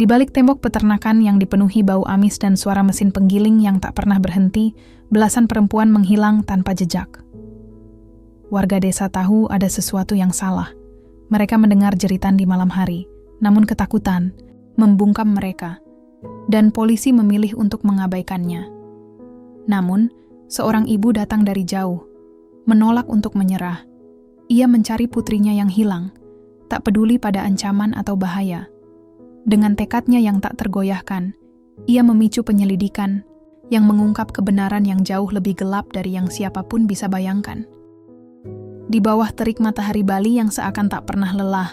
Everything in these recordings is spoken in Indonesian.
Di balik tembok peternakan yang dipenuhi bau amis dan suara mesin penggiling yang tak pernah berhenti, belasan perempuan menghilang tanpa jejak. Warga desa tahu ada sesuatu yang salah. Mereka mendengar jeritan di malam hari, namun ketakutan membungkam mereka, dan polisi memilih untuk mengabaikannya. Namun, seorang ibu datang dari jauh, menolak untuk menyerah. Ia mencari putrinya yang hilang, tak peduli pada ancaman atau bahaya. Dengan tekadnya yang tak tergoyahkan, ia memicu penyelidikan yang mengungkap kebenaran yang jauh lebih gelap dari yang siapapun bisa bayangkan. Di bawah terik matahari Bali yang seakan tak pernah lelah,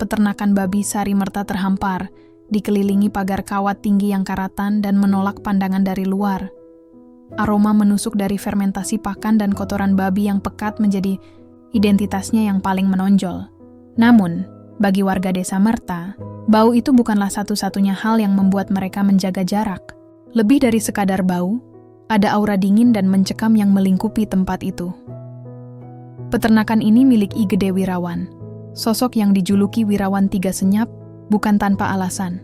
peternakan babi Sari Merta terhampar, dikelilingi pagar kawat tinggi yang karatan dan menolak pandangan dari luar. Aroma menusuk dari fermentasi pakan dan kotoran babi yang pekat menjadi identitasnya yang paling menonjol. Namun, bagi warga desa Merta, bau itu bukanlah satu-satunya hal yang membuat mereka menjaga jarak. Lebih dari sekadar bau, ada aura dingin dan mencekam yang melingkupi tempat itu. Peternakan ini milik I Gede Wirawan, sosok yang dijuluki Wirawan Tiga Senyap, bukan tanpa alasan.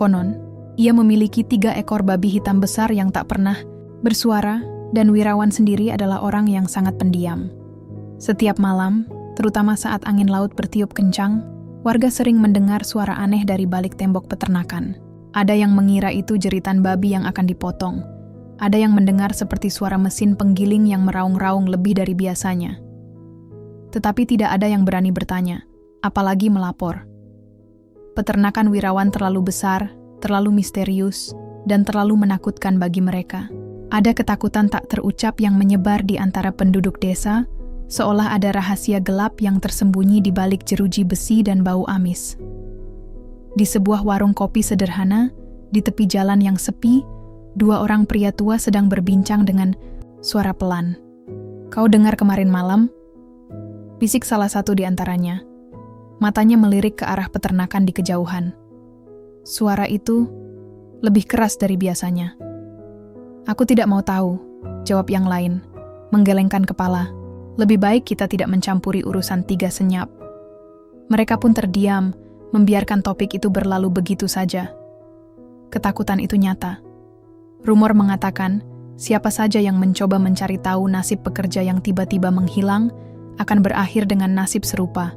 Konon, ia memiliki 3 ekor babi hitam besar yang tak pernah bersuara, dan Wirawan sendiri adalah orang yang sangat pendiam. Setiap malam, terutama saat angin laut bertiup kencang, warga sering mendengar suara aneh dari balik tembok peternakan. Ada yang mengira itu jeritan babi yang akan dipotong. Ada yang mendengar seperti suara mesin penggiling yang meraung-raung lebih dari biasanya. Tetapi tidak ada yang berani bertanya, apalagi melapor. Peternakan Wirawan terlalu besar, terlalu misterius, dan terlalu menakutkan bagi mereka. Ada ketakutan tak terucap yang menyebar di antara penduduk desa, seolah ada rahasia gelap yang tersembunyi di balik jeruji besi dan bau amis. Di sebuah warung kopi sederhana, di tepi jalan yang sepi, 2 orang pria tua sedang berbincang dengan suara pelan. "Kau dengar kemarin malam?" bisik salah satu di antaranya. Matanya melirik ke arah peternakan di kejauhan. Suara itu lebih keras dari biasanya. "Aku tidak mau tahu," jawab yang lain, menggelengkan kepala. "Lebih baik kita tidak mencampuri urusan Tiga Senyap." Mereka pun terdiam, membiarkan topik itu berlalu begitu saja. Ketakutan itu nyata. Rumor mengatakan, siapa saja yang mencoba mencari tahu nasib pekerja yang tiba-tiba menghilang akan berakhir dengan nasib serupa.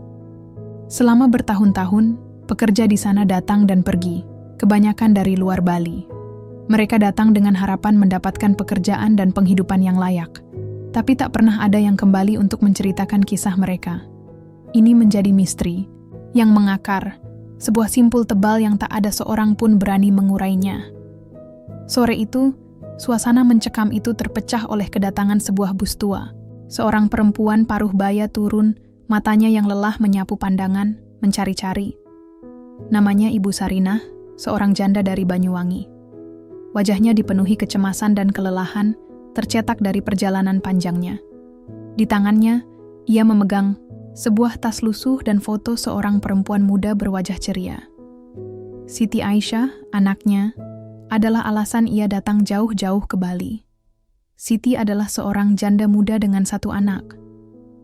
Selama bertahun-tahun, pekerja di sana datang dan pergi, kebanyakan dari luar Bali. Mereka datang dengan harapan mendapatkan pekerjaan dan penghidupan yang layak. Tapi tak pernah ada yang kembali untuk menceritakan kisah mereka. Ini menjadi misteri yang mengakar, sebuah simpul tebal yang tak ada seorang pun berani mengurainya. Sore itu, suasana mencekam itu terpecah oleh kedatangan sebuah bus tua. Seorang perempuan paruh baya turun, matanya yang lelah menyapu pandangan, mencari-cari. Namanya Ibu Sarinah, seorang janda dari Banyuwangi. Wajahnya dipenuhi kecemasan dan kelelahan, tercetak dari perjalanan panjangnya. Di tangannya, ia memegang sebuah tas lusuh dan foto seorang perempuan muda berwajah ceria. Siti Aisyah, anaknya, adalah alasan ia datang jauh-jauh ke Bali. Siti adalah seorang janda muda dengan 1 anak.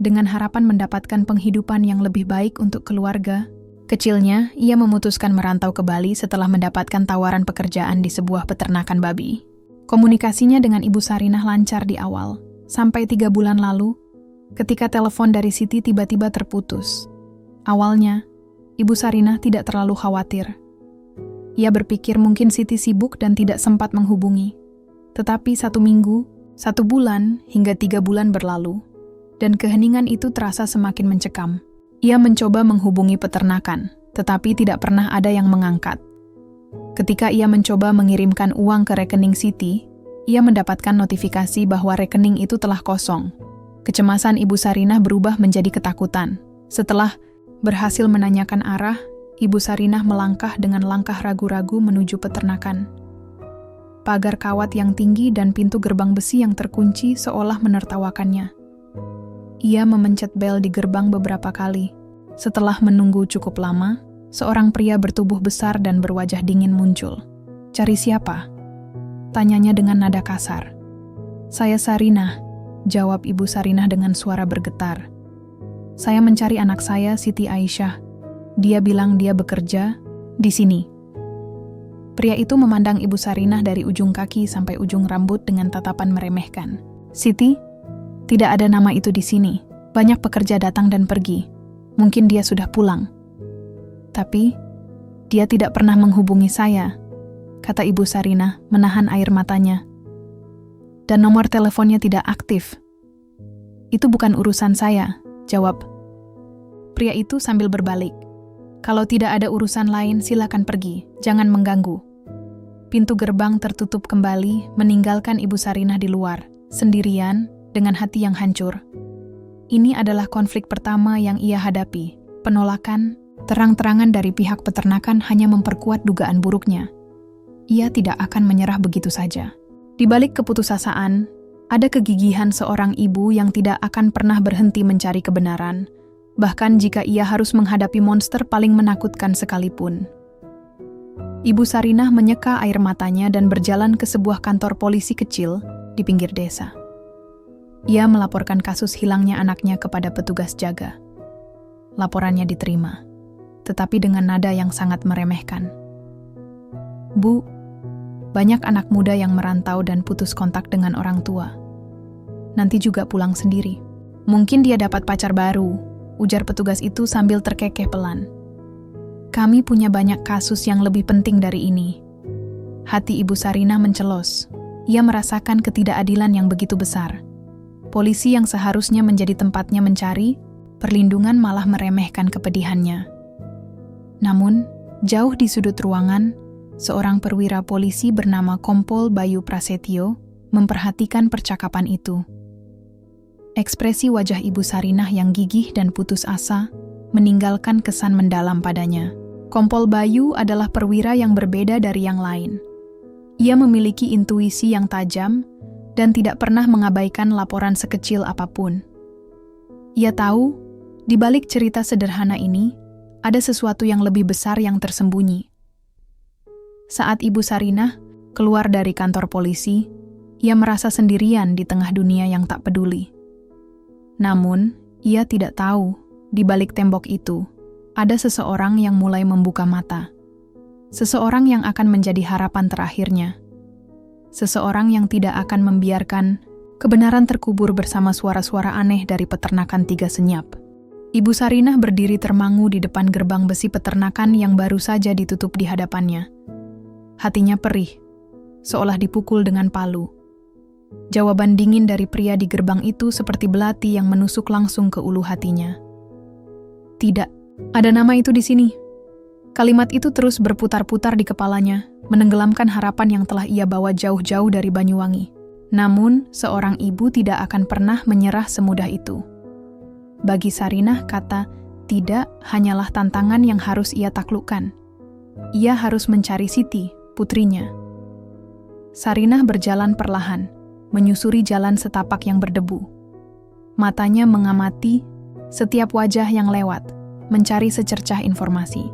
Dengan harapan mendapatkan penghidupan yang lebih baik untuk keluarga kecilnya, ia memutuskan merantau ke Bali setelah mendapatkan tawaran pekerjaan di sebuah peternakan babi. Komunikasinya dengan Ibu Sarinah lancar di awal, sampai 3 bulan lalu, ketika telepon dari Siti tiba-tiba terputus. Awalnya, Ibu Sarinah tidak terlalu khawatir. Ia berpikir mungkin Siti sibuk dan tidak sempat menghubungi. Tetapi 1 minggu, 1 bulan, hingga 3 bulan berlalu, dan keheningan itu terasa semakin mencekam. Ia mencoba menghubungi peternakan, tetapi tidak pernah ada yang mengangkat. Ketika ia mencoba mengirimkan uang ke rekening Siti, ia mendapatkan notifikasi bahwa rekening itu telah kosong. Kecemasan Ibu Sarinah berubah menjadi ketakutan. Setelah berhasil menanyakan arah, Ibu Sarinah melangkah dengan langkah ragu-ragu menuju peternakan. Pagar kawat yang tinggi dan pintu gerbang besi yang terkunci seolah menertawakannya. Ia memencet bel di gerbang beberapa kali. Setelah menunggu cukup lama, seorang pria bertubuh besar dan berwajah dingin muncul. "Cari siapa?" tanyanya dengan nada kasar. "Saya Sarinah," jawab Ibu Sarinah dengan suara bergetar. "Saya mencari anak saya, Siti Aisyah. Dia bilang dia bekerja, Di sini. Pria itu memandang Ibu Sarinah dari ujung kaki sampai ujung rambut dengan tatapan meremehkan. Siti, tidak ada nama itu di sini. Banyak pekerja datang dan pergi. Mungkin dia sudah pulang. Tapi, dia tidak pernah menghubungi saya, kata Ibu Sarinah menahan air matanya. Dan nomor teleponnya tidak aktif. Itu bukan urusan saya, jawab pria itu sambil berbalik. Kalau tidak ada urusan lain, silakan pergi, jangan mengganggu. Pintu gerbang tertutup kembali, meninggalkan Ibu Sarinah di luar, sendirian, dengan hati yang hancur. Ini adalah konflik pertama yang ia hadapi. Penolakan, terang-terangan dari pihak peternakan hanya memperkuat dugaan buruknya. Ia tidak akan menyerah begitu saja. Di balik keputusasaan, ada kegigihan seorang ibu yang tidak akan pernah berhenti mencari kebenaran, bahkan jika ia harus menghadapi monster paling menakutkan sekalipun. Ibu Sarinah menyeka air matanya dan berjalan ke sebuah kantor polisi kecil di pinggir desa. Ia melaporkan kasus hilangnya anaknya kepada petugas jaga. Laporannya diterima, tetapi dengan nada yang sangat meremehkan. Bu, banyak anak muda yang merantau dan putus kontak dengan orang tua. Nanti juga pulang sendiri. Mungkin dia dapat pacar baru, ujar petugas itu sambil terkekeh pelan. Kami punya banyak kasus yang lebih penting dari ini. Hati Ibu Sarinah mencelos. Ia merasakan ketidakadilan yang begitu besar. Polisi yang seharusnya menjadi tempatnya mencari perlindungan malah meremehkan kepedihannya. Namun, jauh di sudut ruangan, seorang perwira polisi bernama Kompol Bayu Prasetyo memperhatikan percakapan itu. Ekspresi wajah Ibu Sarinah yang gigih dan putus asa meninggalkan kesan mendalam padanya. Kompol Bayu adalah perwira yang berbeda dari yang lain. Ia memiliki intuisi yang tajam dan tidak pernah mengabaikan laporan sekecil apapun. Ia tahu, di balik cerita sederhana ini, ada sesuatu yang lebih besar yang tersembunyi. Saat Ibu Sarinah keluar dari kantor polisi, ia merasa sendirian di tengah dunia yang tak peduli. Namun, ia tidak tahu, di balik tembok itu, ada seseorang yang mulai membuka mata. Seseorang yang akan menjadi harapan terakhirnya. Seseorang yang tidak akan membiarkan kebenaran terkubur bersama suara-suara aneh dari peternakan Tiga Senyap. Ibu Sarinah berdiri termangu di depan gerbang besi peternakan yang baru saja ditutup di hadapannya. Hatinya perih, seolah dipukul dengan palu. Jawaban dingin dari pria di gerbang itu seperti belati yang menusuk langsung ke ulu hatinya. Tidak, ada nama itu di sini. Kalimat itu terus berputar-putar di kepalanya, menenggelamkan harapan yang telah ia bawa jauh-jauh dari Banyuwangi. Namun, seorang ibu tidak akan pernah menyerah semudah itu. Bagi Sarinah, kata tidak hanyalah tantangan yang harus ia taklukkan. Ia harus mencari Siti, putrinya. Sarinah berjalan perlahan, menyusuri jalan setapak yang berdebu. Matanya mengamati setiap wajah yang lewat, mencari secercah informasi.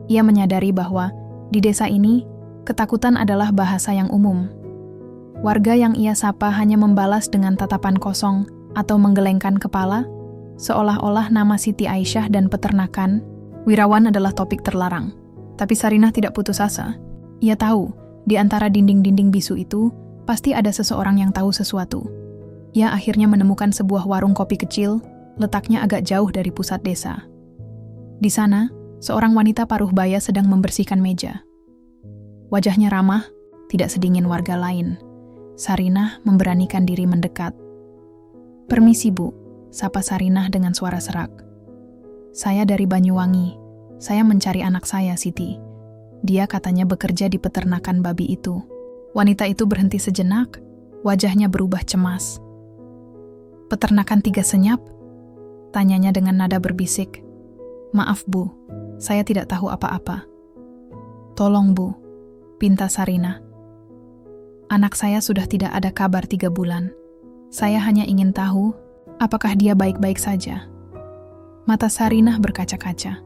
Ia menyadari bahwa di desa ini, ketakutan adalah bahasa yang umum. Warga yang ia sapa hanya membalas dengan tatapan kosong atau menggelengkan kepala, seolah-olah nama Siti Aisyah dan peternakan, wirawan adalah topik terlarang. Tapi Sarinah tidak putus asa. Ia tahu, di antara dinding-dinding bisu itu, pasti ada seseorang yang tahu sesuatu. Ia akhirnya menemukan sebuah warung kopi kecil, letaknya agak jauh dari pusat desa. Di sana, seorang wanita paruh baya sedang membersihkan meja. Wajahnya ramah, tidak sedingin warga lain. Sarinah memberanikan diri mendekat. "Permisi, Bu," sapa Sarinah dengan suara serak. "Saya dari Banyuwangi. Saya mencari anak saya, Siti. Dia katanya bekerja di peternakan babi itu." Wanita itu berhenti sejenak, wajahnya berubah cemas. "Peternakan Tiga Senyap?" tanyanya dengan nada berbisik. "Maaf, Bu, saya tidak tahu apa-apa." "Tolong, Bu," pinta Sarinah. "Anak saya sudah tidak ada kabar 3 bulan. Saya hanya ingin tahu, apakah dia baik-baik saja?" Mata Sarinah berkaca-kaca.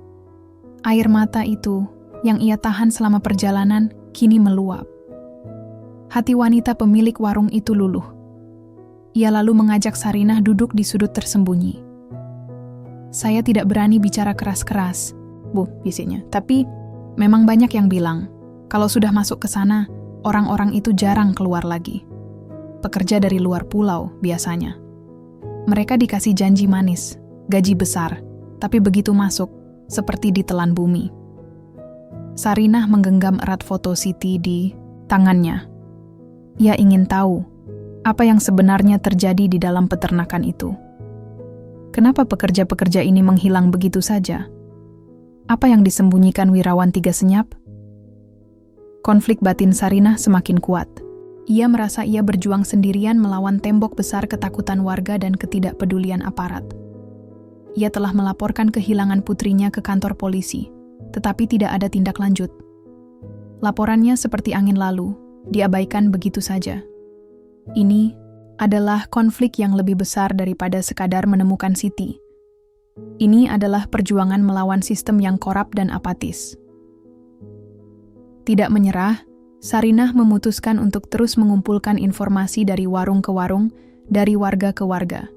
Air mata itu, yang ia tahan selama perjalanan, kini meluap. Hati wanita pemilik warung itu luluh. Ia lalu mengajak Sarinah duduk di sudut tersembunyi. "Saya tidak berani bicara keras-keras, Bu," bisiknya. "Tapi Memang banyak yang bilang, kalau sudah masuk ke sana, orang-orang itu jarang keluar lagi. Pekerja dari luar pulau biasanya. Mereka dikasih janji manis, gaji besar, tapi begitu masuk, seperti ditelan bumi. Sarinah menggenggam erat foto Siti di tangannya. Ia ingin tahu apa yang sebenarnya terjadi di dalam peternakan itu. Kenapa pekerja-pekerja ini menghilang begitu saja? Apa yang disembunyikan Wirawan Tiga Senyap? Konflik batin Sarinah semakin kuat. Ia merasa ia berjuang sendirian melawan tembok besar ketakutan warga dan ketidakpedulian aparat. Ia telah melaporkan kehilangan putrinya ke kantor polisi, tetapi tidak ada tindak lanjut. Laporannya seperti angin lalu, diabaikan begitu saja. Ini adalah konflik yang lebih besar daripada sekadar menemukan Siti. Ini adalah perjuangan melawan sistem yang korup dan apatis. Tidak menyerah, Sarinah memutuskan untuk terus mengumpulkan informasi dari warung ke warung, dari warga ke warga.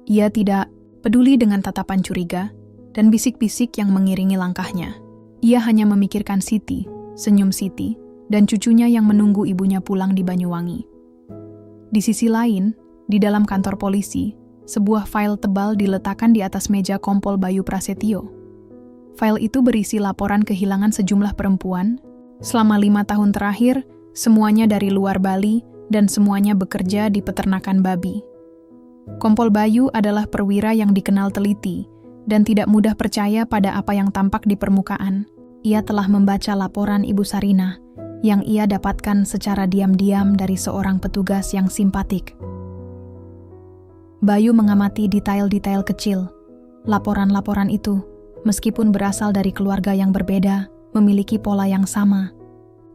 Ia tidak peduli dengan tatapan curiga dan bisik-bisik yang mengiringi langkahnya. Ia hanya memikirkan Siti, senyum Siti, dan cucunya yang menunggu ibunya pulang di Banyuwangi. Di sisi lain, di dalam kantor polisi, sebuah file tebal diletakkan di atas meja Kompol Bayu Prasetyo. File itu berisi laporan kehilangan sejumlah perempuan. Selama 5 tahun terakhir, semuanya dari luar Bali dan semuanya bekerja di peternakan babi. Kompol Bayu adalah perwira yang dikenal teliti dan tidak mudah percaya pada apa yang tampak di permukaan. Ia telah membaca laporan Ibu Sarinah yang ia dapatkan secara diam-diam dari seorang petugas yang simpatik. Bayu mengamati detail-detail kecil. Laporan-laporan itu, meskipun berasal dari keluarga yang berbeda, memiliki pola yang sama.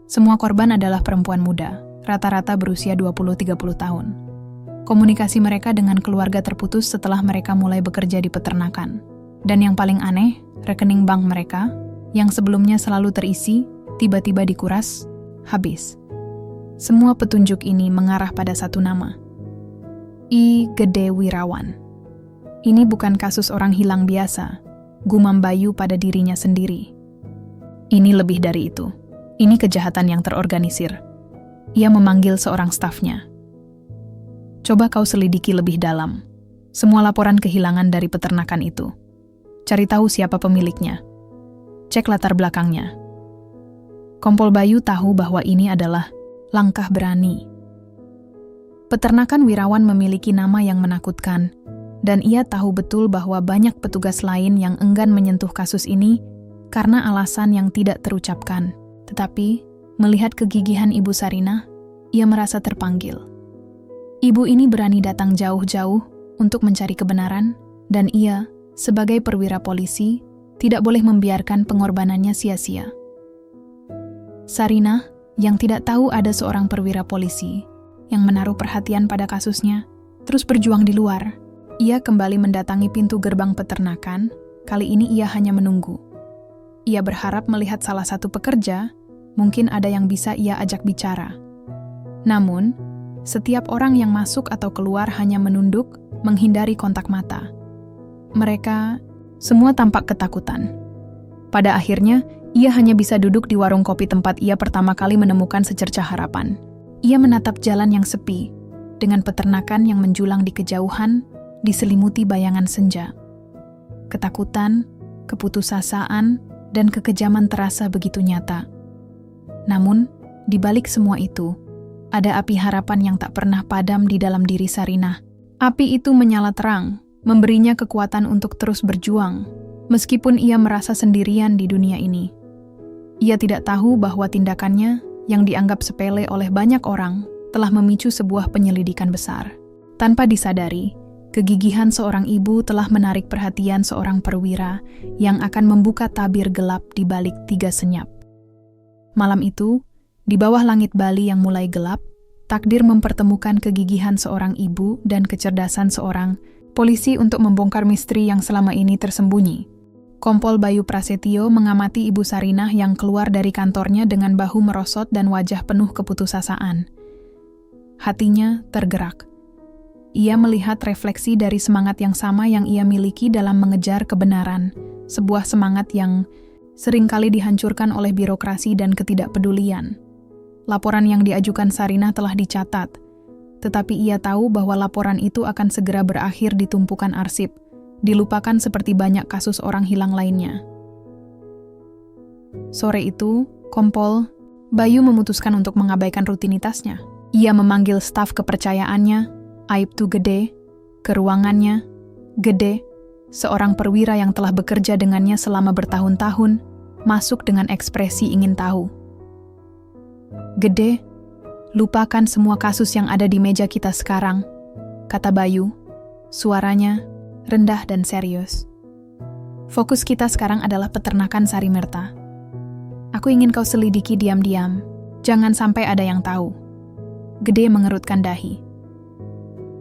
Semua korban adalah perempuan muda, rata-rata berusia 20-30 tahun. Komunikasi mereka dengan keluarga terputus setelah mereka mulai bekerja di peternakan. Dan yang paling aneh, rekening bank mereka, yang sebelumnya selalu terisi, tiba-tiba dikuras, habis. Semua petunjuk ini mengarah pada satu nama. I Gede Wirawan. Ini bukan kasus orang hilang biasa, gumam Bayu pada dirinya sendiri. Ini lebih dari itu. Ini kejahatan yang terorganisir. Ia memanggil seorang stafnya. Coba kau selidiki lebih dalam semua laporan kehilangan dari peternakan itu. Cari tahu siapa pemiliknya. Cek latar belakangnya. Kompol Bayu tahu bahwa ini adalah langkah berani. Peternakan Wirawan memiliki nama yang menakutkan, dan ia tahu betul bahwa banyak petugas lain yang enggan menyentuh kasus ini karena alasan yang tidak terucapkan. Tetapi, melihat kegigihan Ibu Sarinah, ia merasa terpanggil. Ibu ini berani datang jauh-jauh untuk mencari kebenaran, dan ia, sebagai perwira polisi, tidak boleh membiarkan pengorbanannya sia-sia. Sarinah, yang tidak tahu ada seorang perwira polisi yang menaruh perhatian pada kasusnya, terus berjuang di luar. Ia kembali mendatangi pintu gerbang peternakan, kali ini ia hanya menunggu. Ia berharap melihat salah satu pekerja, mungkin ada yang bisa ia ajak bicara. Namun, setiap orang yang masuk atau keluar hanya menunduk, menghindari kontak mata. Mereka semua tampak ketakutan. Pada akhirnya, ia hanya bisa duduk di warung kopi tempat ia pertama kali menemukan secercah harapan. Ia menatap jalan yang sepi, dengan peternakan yang menjulang di kejauhan, diselimuti bayangan senja. Ketakutan, keputusasaan, dan kekejaman terasa begitu nyata. Namun, di balik semua itu, ada api harapan yang tak pernah padam di dalam diri Sarinah. Api itu menyala terang, memberinya kekuatan untuk terus berjuang, meskipun ia merasa sendirian di dunia ini. Ia tidak tahu bahwa tindakannya, yang dianggap sepele oleh banyak orang, telah memicu sebuah penyelidikan besar. Tanpa disadari, kegigihan seorang ibu telah menarik perhatian seorang perwira yang akan membuka tabir gelap di balik Tiga Senyap. Malam itu, di bawah langit Bali yang mulai gelap, takdir mempertemukan kegigihan seorang ibu dan kecerdasan seorang polisi untuk membongkar misteri yang selama ini tersembunyi. Kompol Bayu Prasetyo mengamati Ibu Sarinah yang keluar dari kantornya dengan bahu merosot dan wajah penuh keputusasaan. Hatinya tergerak. Ia melihat refleksi dari semangat yang sama yang ia miliki dalam mengejar kebenaran, sebuah semangat yang seringkali dihancurkan oleh birokrasi dan ketidakpedulian. Laporan yang diajukan Sarinah telah dicatat, tetapi ia tahu bahwa laporan itu akan segera berakhir di tumpukan arsip, dilupakan seperti banyak kasus orang hilang lainnya. Sore itu, Kompol Bayu memutuskan untuk mengabaikan rutinitasnya. Ia memanggil staf kepercayaannya, Aibtu Gede, ke ruangannya. Gede, seorang perwira yang telah bekerja dengannya selama bertahun-tahun, masuk dengan ekspresi ingin tahu. "Gede, lupakan semua kasus yang ada di meja kita sekarang," kata Bayu. Suaranya rendah dan serius. "Fokus kita sekarang adalah peternakan Sarimerta. Aku ingin kau selidiki diam-diam. Jangan sampai ada yang tahu." Gede mengerutkan dahi.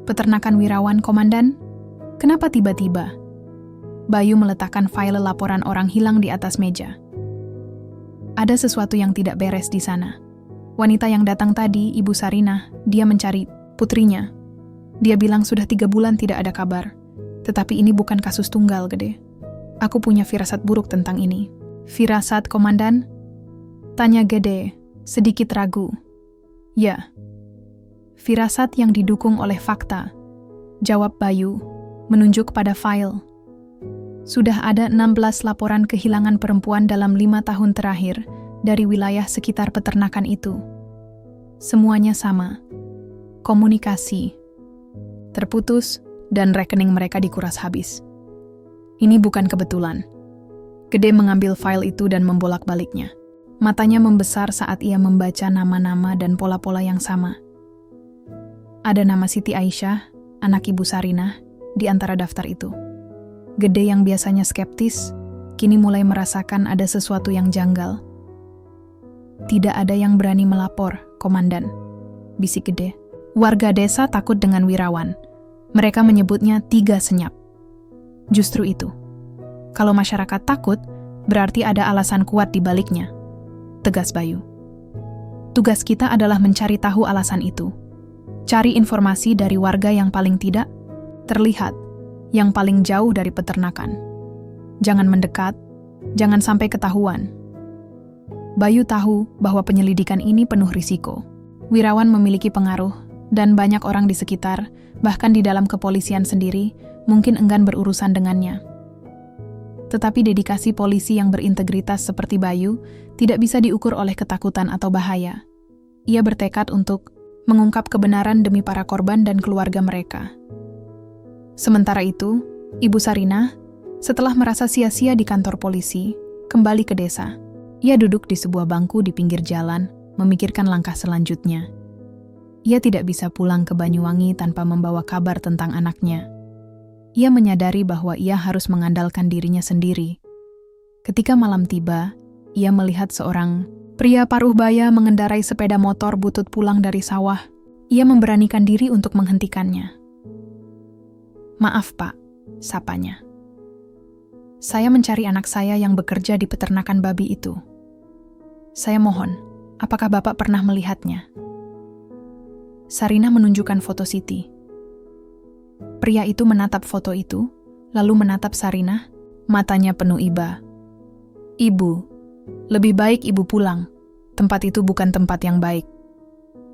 "Peternakan Wirawan, Komandan? Kenapa tiba-tiba?" Bayu meletakkan file laporan orang hilang di atas meja. "Ada sesuatu yang tidak beres di sana. Wanita yang datang tadi, Ibu Sarinah, dia mencari putrinya. Dia bilang sudah 3 bulan tidak ada kabar. Tetapi ini bukan kasus tunggal, Gede. Aku punya firasat buruk tentang ini." "Firasat, Komandan?" tanya Gede, sedikit ragu. "Ya, firasat yang didukung oleh fakta," jawab Bayu, menunjuk pada file. "Sudah ada 16 laporan kehilangan perempuan dalam 5 tahun terakhir dari wilayah sekitar peternakan itu. Semuanya sama. Komunikasi terputus dan rekening mereka dikuras habis. Ini bukan kebetulan." Gede mengambil file itu dan membolak-baliknya. Matanya membesar saat ia membaca nama-nama dan pola-pola yang sama. Ada nama Siti Aisyah, anak Ibu Sarinah, di antara daftar itu. Gede yang biasanya skeptis, kini mulai merasakan ada sesuatu yang janggal. "Tidak ada yang berani melapor, Komandan," bisik Gede. "Warga desa takut dengan Wirawan. Mereka menyebutnya 3 senyap. Justru itu. Kalau masyarakat takut, berarti ada alasan kuat di baliknya," tegas Bayu. "Tugas kita adalah mencari tahu alasan itu. Cari informasi dari warga yang paling tidak terlihat, yang paling jauh dari peternakan. Jangan mendekat, jangan sampai ketahuan." Bayu tahu bahwa penyelidikan ini penuh risiko. Wirawan memiliki pengaruh, dan banyak orang di sekitar, bahkan di dalam kepolisian sendiri, mungkin enggan berurusan dengannya. Tetapi dedikasi polisi yang berintegritas seperti Bayu tidak bisa diukur oleh ketakutan atau bahaya. Ia bertekad untuk mengungkap kebenaran demi para korban dan keluarga mereka. Sementara itu, Ibu Sarinah, setelah merasa sia-sia di kantor polisi, kembali ke desa. Ia duduk di sebuah bangku di pinggir jalan, memikirkan langkah selanjutnya. Ia tidak bisa pulang ke Banyuwangi tanpa membawa kabar tentang anaknya. Ia menyadari bahwa ia harus mengandalkan dirinya sendiri. Ketika malam tiba, ia melihat seorang pria paruh baya mengendarai sepeda motor butut pulang dari sawah. Ia memberanikan diri untuk menghentikannya. "Maaf, Pak," sapanya. "Saya mencari anak saya yang bekerja di peternakan babi itu. Saya mohon, apakah Bapak pernah melihatnya?" Sarinah menunjukkan foto Siti. Pria itu menatap foto itu, lalu menatap Sarinah, matanya penuh iba. "Ibu, lebih baik Ibu pulang. Tempat itu bukan tempat yang baik."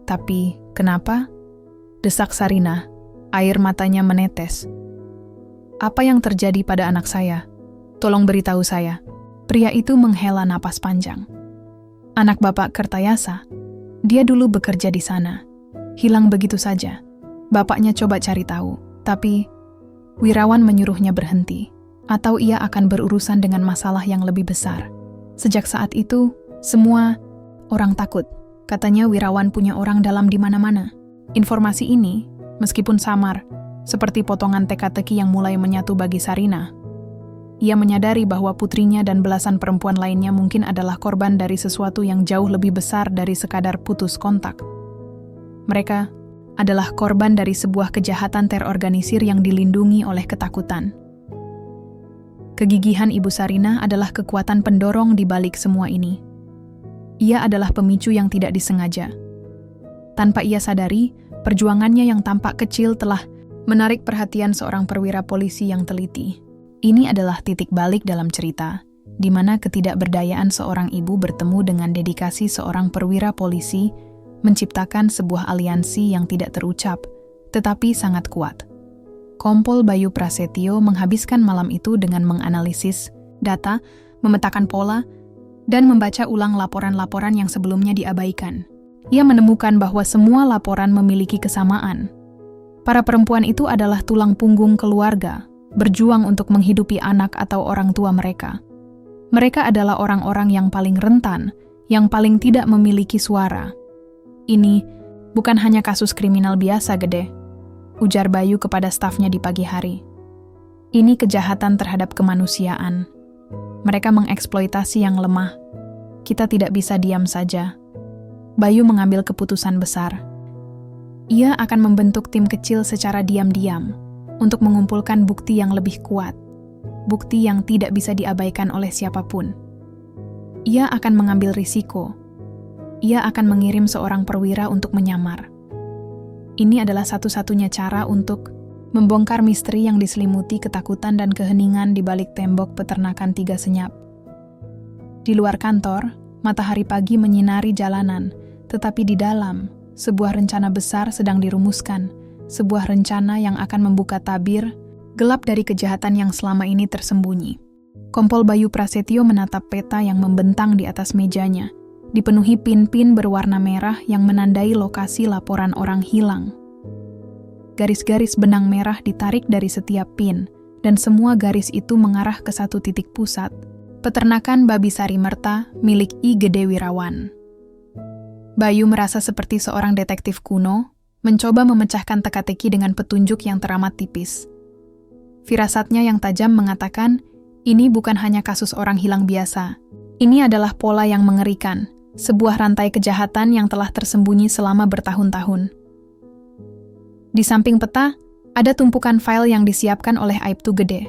"Tapi, kenapa?" desak Sarinah, air matanya menetes. "Apa yang terjadi pada anak saya? Tolong beritahu saya." Pria itu menghela napas panjang. "Anak Bapak Kertayasa. Dia dulu bekerja di sana. Hilang begitu saja. Bapaknya coba cari tahu. Tapi, Wirawan menyuruhnya berhenti, atau ia akan berurusan dengan masalah yang lebih besar. Sejak saat itu, semua orang takut. Katanya Wirawan punya orang dalam di mana-mana. Informasi ini, meskipun samar, seperti potongan teka-teki yang mulai menyatu bagi Sarinah. Ia menyadari bahwa putrinya dan belasan perempuan lainnya mungkin adalah korban dari sesuatu yang jauh lebih besar dari sekadar putus kontak. Mereka adalah korban dari sebuah kejahatan terorganisir yang dilindungi oleh ketakutan. Kegigihan Ibu Sarinah adalah kekuatan pendorong di balik semua ini. Ia adalah pemicu yang tidak disengaja. Tanpa ia sadari, perjuangannya yang tampak kecil telah menarik perhatian seorang perwira polisi yang teliti. Ini adalah titik balik dalam cerita, di mana ketidakberdayaan seorang ibu bertemu dengan dedikasi seorang perwira polisi menciptakan sebuah aliansi yang tidak terucap, tetapi sangat kuat. Kompol Bayu Prasetyo menghabiskan malam itu dengan menganalisis data, memetakan pola, dan membaca ulang laporan-laporan yang sebelumnya diabaikan. Ia menemukan bahwa semua laporan memiliki kesamaan. Para perempuan itu adalah tulang punggung keluarga, berjuang untuk menghidupi anak atau orang tua mereka. Mereka adalah orang-orang yang paling rentan, yang paling tidak memiliki suara. Ini bukan hanya kasus kriminal biasa, Gede, ujar Bayu kepada stafnya di pagi hari. Ini kejahatan terhadap kemanusiaan. Mereka mengeksploitasi yang lemah. Kita tidak bisa diam saja. Bayu mengambil keputusan besar. Ia akan membentuk tim kecil secara diam-diam untuk mengumpulkan bukti yang lebih kuat, bukti yang tidak bisa diabaikan oleh siapapun. Ia akan mengambil risiko. Ia akan mengirim seorang perwira untuk menyamar. Ini adalah satu-satunya cara untuk membongkar misteri yang diselimuti ketakutan dan keheningan di balik tembok peternakan 3 Senyap. Di luar kantor, matahari pagi menyinari jalanan, tetapi di dalam, sebuah rencana besar sedang dirumuskan, sebuah rencana yang akan membuka tabir gelap dari kejahatan yang selama ini tersembunyi. Kompol Bayu Prasetyo menatap peta yang membentang di atas mejanya, dipenuhi pin-pin berwarna merah yang menandai lokasi laporan orang hilang. Garis-garis benang merah ditarik dari setiap pin, dan semua garis itu mengarah ke satu titik pusat, peternakan babi Sari Merta milik I Gede Wirawan. Bayu merasa seperti seorang detektif kuno, mencoba memecahkan teka-teki dengan petunjuk yang teramat tipis. Firasatnya yang tajam mengatakan, ini bukan hanya kasus orang hilang biasa. Ini adalah pola yang mengerikan, sebuah rantai kejahatan yang telah tersembunyi selama bertahun-tahun. Di samping peta, ada tumpukan file yang disiapkan oleh Aibtu Gede.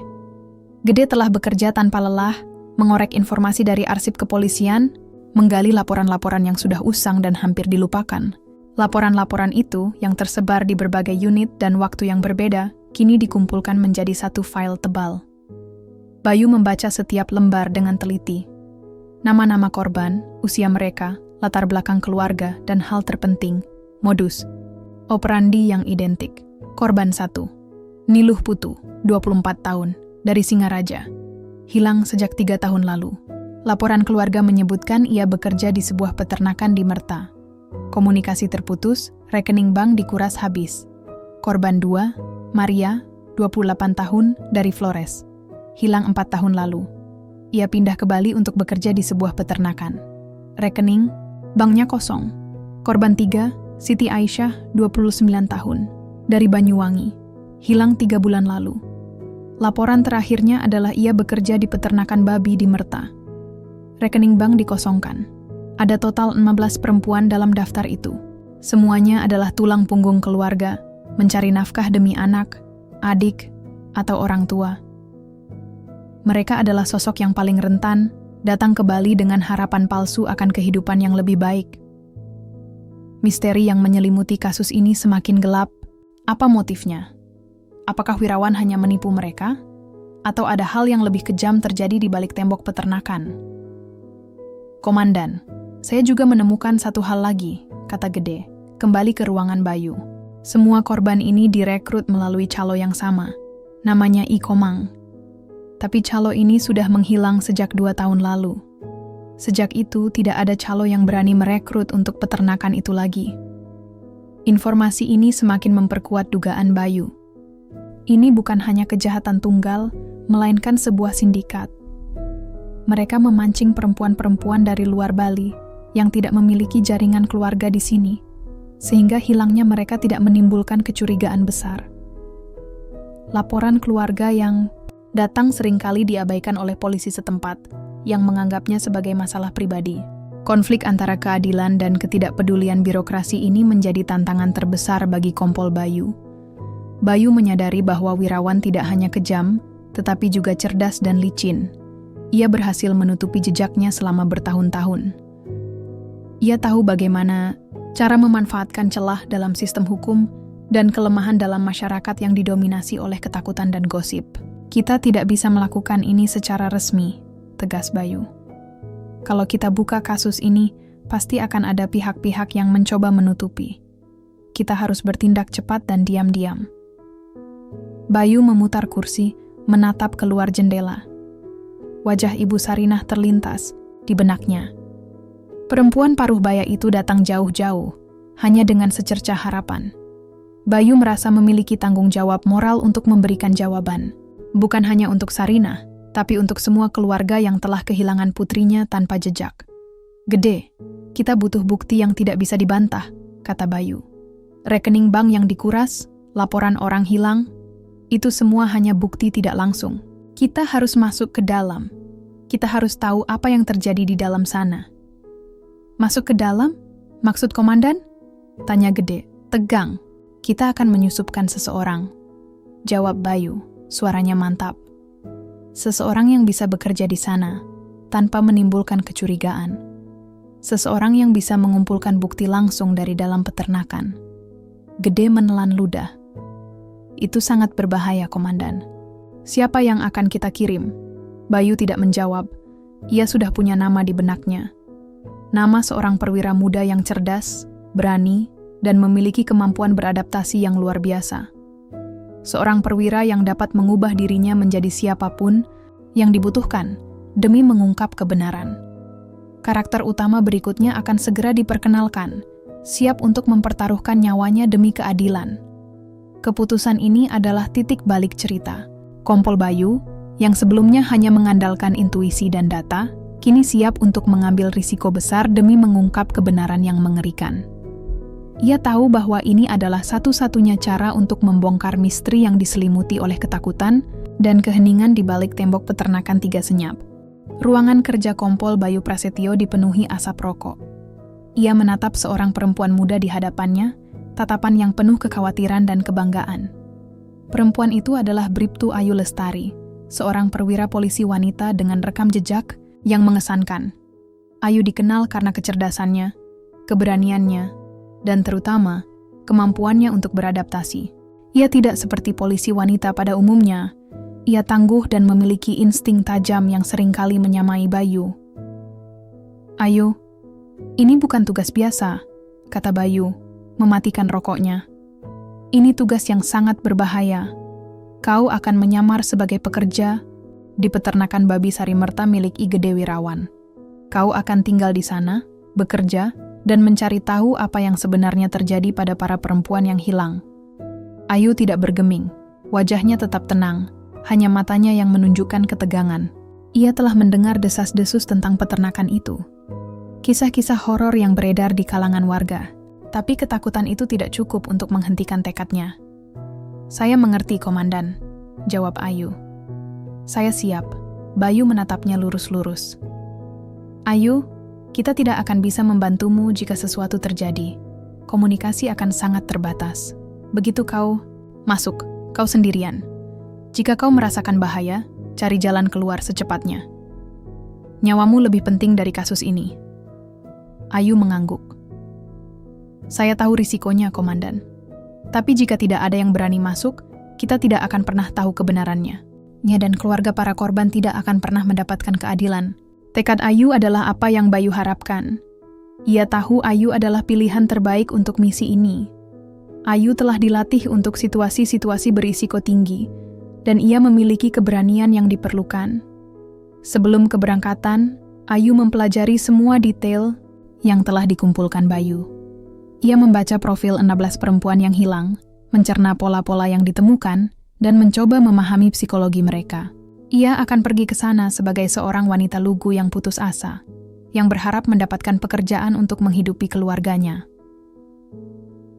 Gede telah bekerja tanpa lelah, mengorek informasi dari arsip kepolisian, menggali laporan-laporan yang sudah usang dan hampir dilupakan. Laporan-laporan itu, yang tersebar di berbagai unit dan waktu yang berbeda, kini dikumpulkan menjadi satu file tebal. Bayu membaca setiap lembar dengan teliti. Nama-nama korban, usia mereka, latar belakang keluarga, dan hal terpenting, modus operandi yang identik. Korban 1, Niluh Putu, 24 tahun, dari Singaraja. Hilang sejak 3 tahun lalu. Laporan keluarga menyebutkan ia bekerja di sebuah peternakan di Merta. Komunikasi terputus, rekening bank dikuras habis. Korban 2, Maria, 28 tahun, dari Flores. Hilang 4 tahun lalu. Ia pindah ke Bali untuk bekerja di sebuah peternakan. Rekening, banknya kosong. Korban 3, Siti Aisyah, 29 tahun, dari Banyuwangi. Hilang 3 bulan lalu. Laporan terakhirnya adalah ia bekerja di peternakan babi di Merta. Rekening bank dikosongkan. Ada total 16 perempuan dalam daftar itu. Semuanya adalah tulang punggung keluarga, mencari nafkah demi anak, adik, atau orang tua. Mereka adalah sosok yang paling rentan, datang ke Bali dengan harapan palsu akan kehidupan yang lebih baik. Misteri yang menyelimuti kasus ini semakin gelap. Apa motifnya? Apakah Wirawan hanya menipu mereka? Atau ada hal yang lebih kejam terjadi di balik tembok peternakan? Komandan, saya juga menemukan satu hal lagi, kata Gede, kembali ke ruangan Bayu. Semua korban ini direkrut melalui calo yang sama. Namanya I Komang. Tapi calo ini sudah menghilang sejak 2 tahun lalu. Sejak itu tidak ada calo yang berani merekrut untuk peternakan itu lagi. Informasi ini semakin memperkuat dugaan Bayu. Ini bukan hanya kejahatan tunggal, melainkan sebuah sindikat. Mereka memancing perempuan-perempuan dari luar Bali yang tidak memiliki jaringan keluarga di sini, sehingga hilangnya mereka tidak menimbulkan kecurigaan besar. Laporan keluarga yang datang seringkali diabaikan oleh polisi setempat, yang menganggapnya sebagai masalah pribadi. Konflik antara keadilan dan ketidakpedulian birokrasi ini menjadi tantangan terbesar bagi Kompol Bayu. Bayu menyadari bahwa Wirawan tidak hanya kejam, tetapi juga cerdas dan licin. Ia berhasil menutupi jejaknya selama bertahun-tahun. Ia tahu bagaimana cara memanfaatkan celah dalam sistem hukum dan kelemahan dalam masyarakat yang didominasi oleh ketakutan dan gosip. Kita tidak bisa melakukan ini secara resmi, tegas Bayu. Kalau kita buka kasus ini, pasti akan ada pihak-pihak yang mencoba menutupi. Kita harus bertindak cepat dan diam-diam. Bayu memutar kursi, menatap keluar jendela. Wajah Ibu Sarinah terlintas di benaknya. Perempuan paruh baya itu datang jauh-jauh, hanya dengan secercah harapan. Bayu merasa memiliki tanggung jawab moral untuk memberikan jawaban. Bukan hanya untuk Sarinah, tapi untuk semua keluarga yang telah kehilangan putrinya tanpa jejak. Gede, kita butuh bukti yang tidak bisa dibantah, kata Bayu. Rekening bank yang dikuras, laporan orang hilang, itu semua hanya bukti tidak langsung. Kita harus masuk ke dalam. Kita harus tahu apa yang terjadi di dalam sana. Masuk ke dalam? Maksud komandan? Tanya Gede, tegang. Kita akan menyusupkan seseorang. Jawab Bayu, suaranya mantap. Seseorang yang bisa bekerja di sana, tanpa menimbulkan kecurigaan. Seseorang yang bisa mengumpulkan bukti langsung dari dalam peternakan. Gede menelan ludah. Itu sangat berbahaya, komandan. Siapa yang akan kita kirim? Bayu tidak menjawab. Ia sudah punya nama di benaknya. Nama seorang perwira muda yang cerdas, berani, dan memiliki kemampuan beradaptasi yang luar biasa. Seorang perwira yang dapat mengubah dirinya menjadi siapapun yang dibutuhkan demi mengungkap kebenaran. Karakter utama berikutnya akan segera diperkenalkan, siap untuk mempertaruhkan nyawanya demi keadilan. Keputusan ini adalah titik balik cerita. Kompol Bayu, yang sebelumnya hanya mengandalkan intuisi dan data, kini siap untuk mengambil risiko besar demi mengungkap kebenaran yang mengerikan. Ia tahu bahwa ini adalah satu-satunya cara untuk membongkar misteri yang diselimuti oleh ketakutan dan keheningan di balik tembok peternakan Tiga Senyap. Ruangan kerja Kompol Bayu Prasetyo dipenuhi asap rokok. Ia menatap seorang perempuan muda di hadapannya, tatapan yang penuh kekhawatiran dan kebanggaan. Perempuan itu adalah Bribtu Ayu Lestari, seorang perwira polisi wanita dengan rekam jejak yang mengesankan. Ayu dikenal karena kecerdasannya, keberaniannya, dan terutama kemampuannya untuk beradaptasi. Ia tidak seperti polisi wanita pada umumnya. Ia tangguh dan memiliki insting tajam yang seringkali menyamai Bayu. Ayu, ini bukan tugas biasa, kata Bayu, mematikan rokoknya. Ini tugas yang sangat berbahaya. Kau akan menyamar sebagai pekerja di peternakan babi Sarimerta milik I Gede Wirawan. Kau akan tinggal di sana, bekerja, dan mencari tahu apa yang sebenarnya terjadi pada para perempuan yang hilang. Ayu tidak bergeming, wajahnya tetap tenang, hanya matanya yang menunjukkan ketegangan. Ia telah mendengar desas-desus tentang peternakan itu. Kisah-kisah horor yang beredar di kalangan warga. Tapi ketakutan itu tidak cukup untuk menghentikan tekadnya. Saya mengerti, komandan, jawab Ayu. Saya siap. Bayu menatapnya lurus-lurus. Ayu, kita tidak akan bisa membantumu jika sesuatu terjadi. Komunikasi akan sangat terbatas. Begitu kau masuk, kau sendirian. Jika kau merasakan bahaya, cari jalan keluar secepatnya. Nyawamu lebih penting dari kasus ini. Ayu mengangguk. Saya tahu risikonya, komandan. Tapi jika tidak ada yang berani masuk, kita tidak akan pernah tahu kebenarannya. Nya dan keluarga para korban tidak akan pernah mendapatkan keadilan. Tekad Ayu adalah apa yang Bayu harapkan. Ia tahu Ayu adalah pilihan terbaik untuk misi ini. Ayu telah dilatih untuk situasi-situasi berisiko tinggi, dan ia memiliki keberanian yang diperlukan. Sebelum keberangkatan, Ayu mempelajari semua detail yang telah dikumpulkan Bayu. Ia membaca profil 16 perempuan yang hilang, mencerna pola-pola yang ditemukan, dan mencoba memahami psikologi mereka. Ia akan pergi ke sana sebagai seorang wanita lugu yang putus asa, yang berharap mendapatkan pekerjaan untuk menghidupi keluarganya.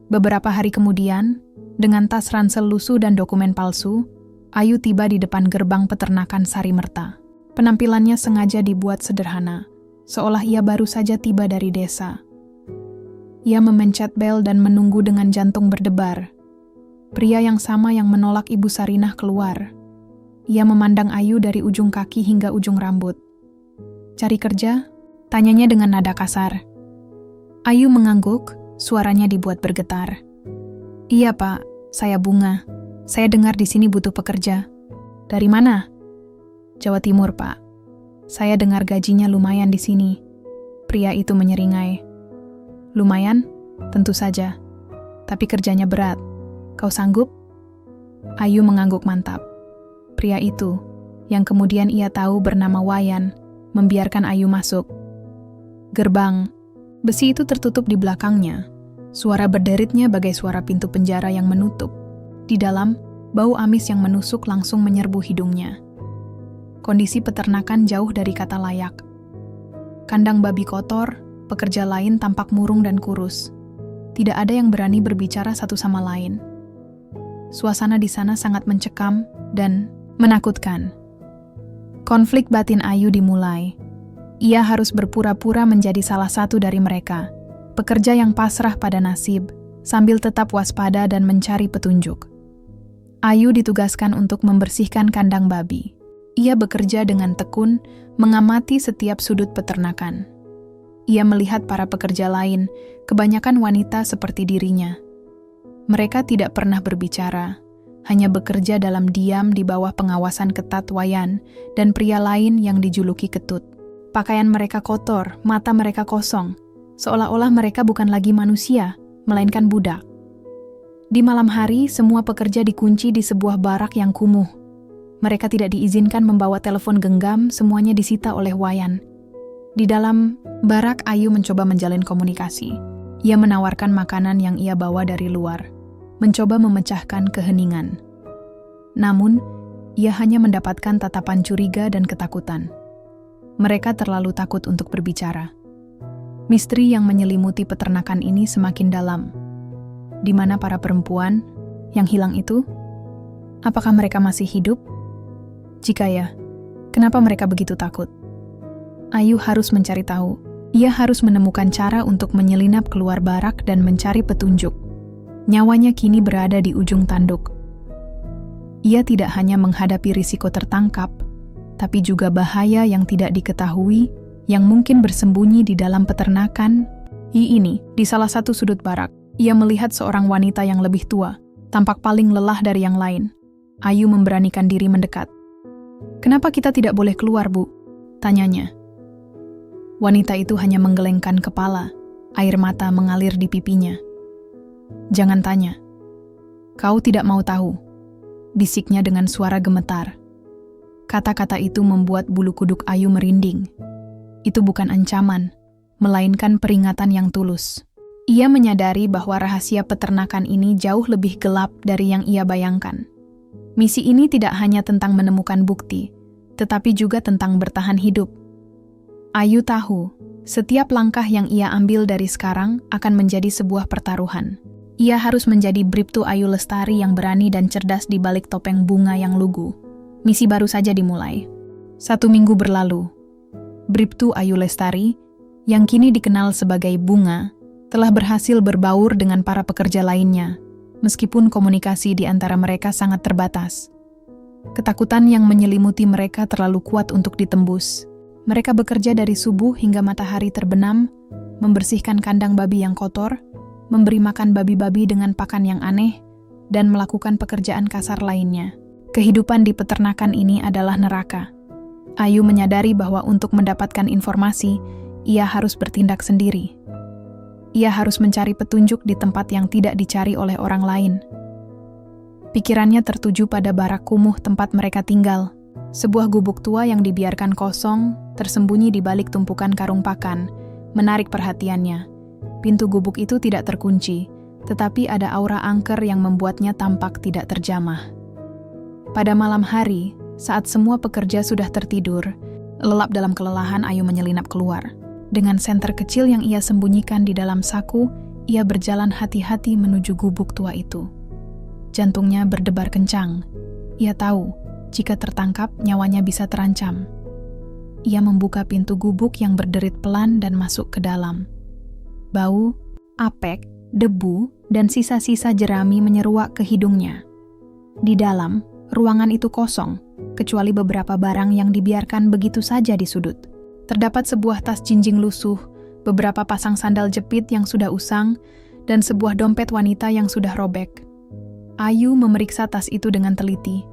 Beberapa hari kemudian, dengan tas ransel lusuh dan dokumen palsu, Ayu tiba di depan gerbang peternakan Sarimerta. Penampilannya sengaja dibuat sederhana, seolah ia baru saja tiba dari desa. Ia memencet bel dan menunggu dengan jantung berdebar. Pria yang sama yang menolak Ibu Sarinah keluar. Ia memandang Ayu dari ujung kaki hingga ujung rambut. Cari kerja? Tanyanya dengan nada kasar. Ayu mengangguk, suaranya dibuat bergetar. Iya Pak, saya Bunga. Saya dengar di sini butuh pekerja. Dari mana? Jawa Timur Pak. Saya dengar gajinya lumayan di sini. Pria itu menyeringai. Lumayan? Tentu saja. Tapi kerjanya berat. Kau sanggup? Ayu mengangguk mantap. Pria itu, yang kemudian ia tahu bernama Wayan, membiarkan Ayu masuk. Gerbang besi itu tertutup di belakangnya. Suara berderitnya bagai suara pintu penjara yang menutup. Di dalam, bau amis yang menusuk langsung menyerbu hidungnya. Kondisi peternakan jauh dari kata layak. Kandang babi kotor, pekerja lain tampak murung dan kurus. Tidak ada yang berani berbicara satu sama lain. Suasana di sana sangat mencekam dan menakutkan. Konflik batin Ayu dimulai. Ia harus berpura-pura menjadi salah satu dari mereka, pekerja yang pasrah pada nasib, sambil tetap waspada dan mencari petunjuk. Ayu ditugaskan untuk membersihkan kandang babi. Ia bekerja dengan tekun, mengamati setiap sudut peternakan. Ia melihat para pekerja lain, kebanyakan wanita seperti dirinya. Mereka tidak pernah berbicara, hanya bekerja dalam diam di bawah pengawasan ketat Wayan dan pria lain yang dijuluki Ketut. Pakaian mereka kotor, mata mereka kosong, seolah-olah mereka bukan lagi manusia, melainkan budak. Di malam hari, semua pekerja dikunci di sebuah barak yang kumuh. Mereka tidak diizinkan membawa telepon genggam, semuanya disita oleh Wayan. Di dalam barak, Ayu mencoba menjalin komunikasi. Ia menawarkan makanan yang ia bawa dari luar, mencoba memecahkan keheningan. Namun, ia hanya mendapatkan tatapan curiga dan ketakutan. Mereka terlalu takut untuk berbicara. Misteri yang menyelimuti peternakan ini semakin dalam. Di mana para perempuan yang hilang itu? Apakah mereka masih hidup? Jika ya, kenapa mereka begitu takut? Ayu harus mencari tahu. Ia harus menemukan cara untuk menyelinap keluar barak dan mencari petunjuk. Nyawanya kini berada di ujung tanduk. Ia tidak hanya menghadapi risiko tertangkap, tapi juga bahaya yang tidak diketahui, yang mungkin bersembunyi di dalam peternakan. Ini, di salah satu sudut barak, ia melihat seorang wanita yang lebih tua, tampak paling lelah dari yang lain. Ayu memberanikan diri mendekat. "Kenapa kita tidak boleh keluar, Bu?" tanyanya. Wanita itu hanya menggelengkan kepala, air mata mengalir di pipinya. "Jangan tanya. Kau tidak mau tahu," bisiknya dengan suara gemetar. Kata-kata itu membuat bulu kuduk Ayu merinding. Itu bukan ancaman, melainkan peringatan yang tulus. Ia menyadari bahwa rahasia peternakan ini jauh lebih gelap dari yang ia bayangkan. Misi ini tidak hanya tentang menemukan bukti, tetapi juga tentang bertahan hidup. Ayu tahu, setiap langkah yang ia ambil dari sekarang akan menjadi sebuah pertaruhan. Ia harus menjadi Bribtu Ayu Lestari yang berani dan cerdas di balik topeng bunga yang lugu. Misi baru saja dimulai. 1 minggu berlalu. Bribtu Ayu Lestari, yang kini dikenal sebagai Bunga, telah berhasil berbaur dengan para pekerja lainnya, meskipun komunikasi di antara mereka sangat terbatas. Ketakutan yang menyelimuti mereka terlalu kuat untuk ditembus. Mereka bekerja dari subuh hingga matahari terbenam, membersihkan kandang babi yang kotor, memberi makan babi-babi dengan pakan yang aneh, dan melakukan pekerjaan kasar lainnya. Kehidupan di peternakan ini adalah neraka. Ayu menyadari bahwa untuk mendapatkan informasi, ia harus bertindak sendiri. Ia harus mencari petunjuk di tempat yang tidak dicari oleh orang lain. Pikirannya tertuju pada barak kumuh tempat mereka tinggal. Sebuah gubuk tua yang dibiarkan kosong, tersembunyi di balik tumpukan karung pakan, menarik perhatiannya. Pintu gubuk itu tidak terkunci, tetapi ada aura angker yang membuatnya tampak tidak terjamah. Pada malam hari, saat semua pekerja sudah tertidur, lelap dalam kelelahan Ayu menyelinap keluar. Dengan senter kecil yang ia sembunyikan di dalam saku, ia berjalan hati-hati menuju gubuk tua itu. Jantungnya berdebar kencang. Ia tahu, jika tertangkap, nyawanya bisa terancam. Ia membuka pintu gubuk yang berderit pelan dan masuk ke dalam. Bau, apek, debu, dan sisa-sisa jerami menyeruak ke hidungnya. Di dalam, ruangan itu kosong, kecuali beberapa barang yang dibiarkan begitu saja di sudut. Terdapat sebuah tas jinjing lusuh, beberapa pasang sandal jepit yang sudah usang, dan sebuah dompet wanita yang sudah robek. Ayu memeriksa tas itu dengan teliti.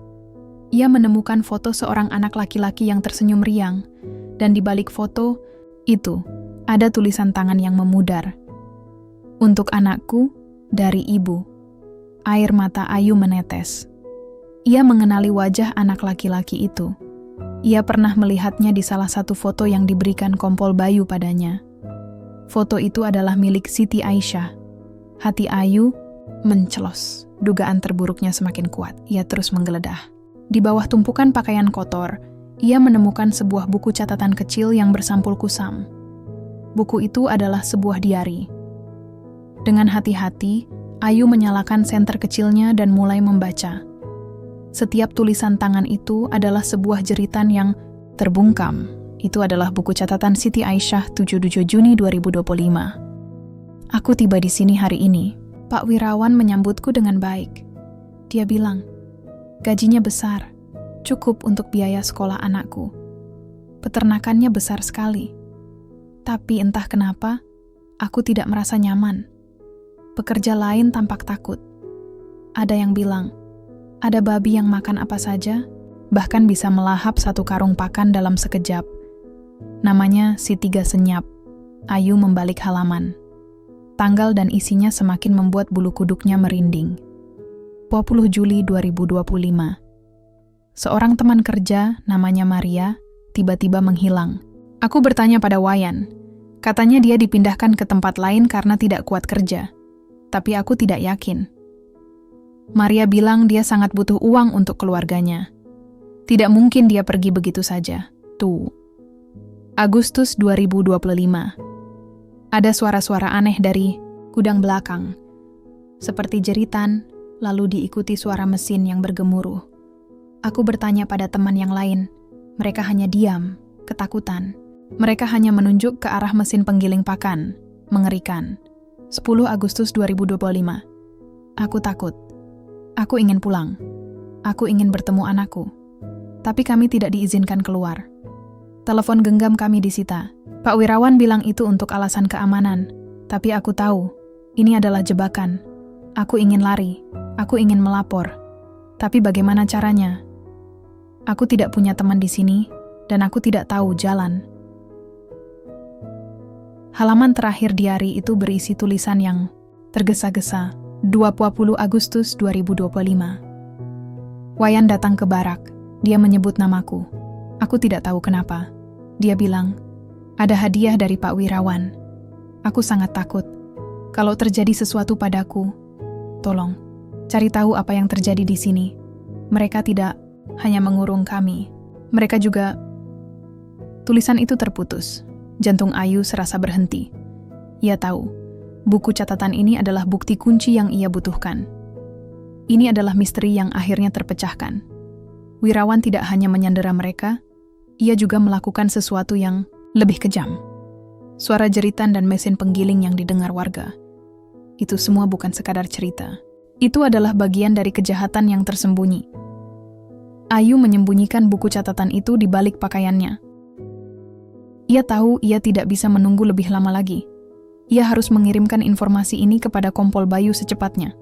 Ia menemukan foto seorang anak laki-laki yang tersenyum riang, Dan di balik foto itu, ada tulisan tangan yang memudar. Untuk anakku, dari ibu. Air mata Ayu menetes. Ia mengenali wajah anak laki-laki itu. Ia pernah melihatnya di salah satu foto yang diberikan Kompol Bayu padanya. Foto itu adalah milik Siti Aisyah. Hati Ayu mencelos. Dugaan terburuknya semakin kuat. Ia terus menggeledah. Di bawah tumpukan pakaian kotor, ia menemukan sebuah buku catatan kecil yang bersampul kusam. Buku itu adalah sebuah diari. Dengan hati-hati, Ayu menyalakan senter kecilnya dan mulai membaca. Setiap tulisan tangan itu adalah sebuah jeritan yang terbungkam. Itu adalah buku catatan Siti Aisyah 7 Juni 2025. Aku tiba di sini hari ini. Pak Wirawan menyambutku dengan baik. Dia bilang, gajinya besar, cukup untuk biaya sekolah anakku. Peternakannya besar sekali. Tapi entah kenapa, aku tidak merasa nyaman. Pekerja lain tampak takut. Ada yang bilang, ada babi yang makan apa saja, bahkan bisa melahap satu karung pakan dalam sekejap. Namanya si Tiga Senyap. Ayu membalik halaman. Tanggal dan isinya semakin membuat bulu kuduknya merinding. 20 Juli 2025. Seorang teman kerja, namanya Maria, tiba-tiba menghilang. Aku bertanya pada Wayan. Katanya dia dipindahkan ke tempat lain karena tidak kuat kerja. Tapi aku tidak yakin. Maria bilang dia sangat butuh uang untuk keluarganya. Tidak mungkin dia pergi begitu saja. Tuh. Agustus 2025. Ada suara-suara aneh dari gudang belakang. Seperti jeritan, lalu diikuti suara mesin yang bergemuruh. Aku bertanya pada teman yang lain. Mereka hanya diam, ketakutan. Mereka hanya menunjuk ke arah mesin penggiling pakan. Mengerikan. 10 Agustus 2025. Aku takut. Aku ingin pulang. Aku ingin bertemu anakku. Tapi kami tidak diizinkan keluar. Telepon genggam kami disita. Pak Wirawan bilang itu untuk alasan keamanan. Tapi aku tahu, ini adalah jebakan. Aku ingin lari. Aku ingin melapor. Tapi bagaimana caranya? Aku tidak punya teman di sini, dan aku tidak tahu jalan. Halaman terakhir diari itu berisi tulisan yang tergesa-gesa. 20 Agustus 2025. Wayan datang ke barak. Dia menyebut namaku. Aku tidak tahu kenapa. Dia bilang, ada hadiah dari Pak Wirawan. Aku sangat takut. Kalau terjadi sesuatu padaku, tolong, cari tahu apa yang terjadi di sini. Mereka tidak hanya mengurung kami. Mereka juga... Tulisan itu terputus. Jantung Ayu serasa berhenti. Ia tahu, buku catatan ini adalah bukti kunci yang ia butuhkan. Ini adalah misteri yang akhirnya terpecahkan. Wirawan tidak hanya menyandera mereka, ia juga melakukan sesuatu yang lebih kejam. Suara jeritan dan mesin penggiling yang didengar warga. Itu semua bukan sekadar cerita. Itu adalah bagian dari kejahatan yang tersembunyi. Ayu menyembunyikan buku catatan itu di balik pakaiannya. Ia tahu ia tidak bisa menunggu lebih lama lagi. Ia harus mengirimkan informasi ini kepada Kompol Bayu secepatnya.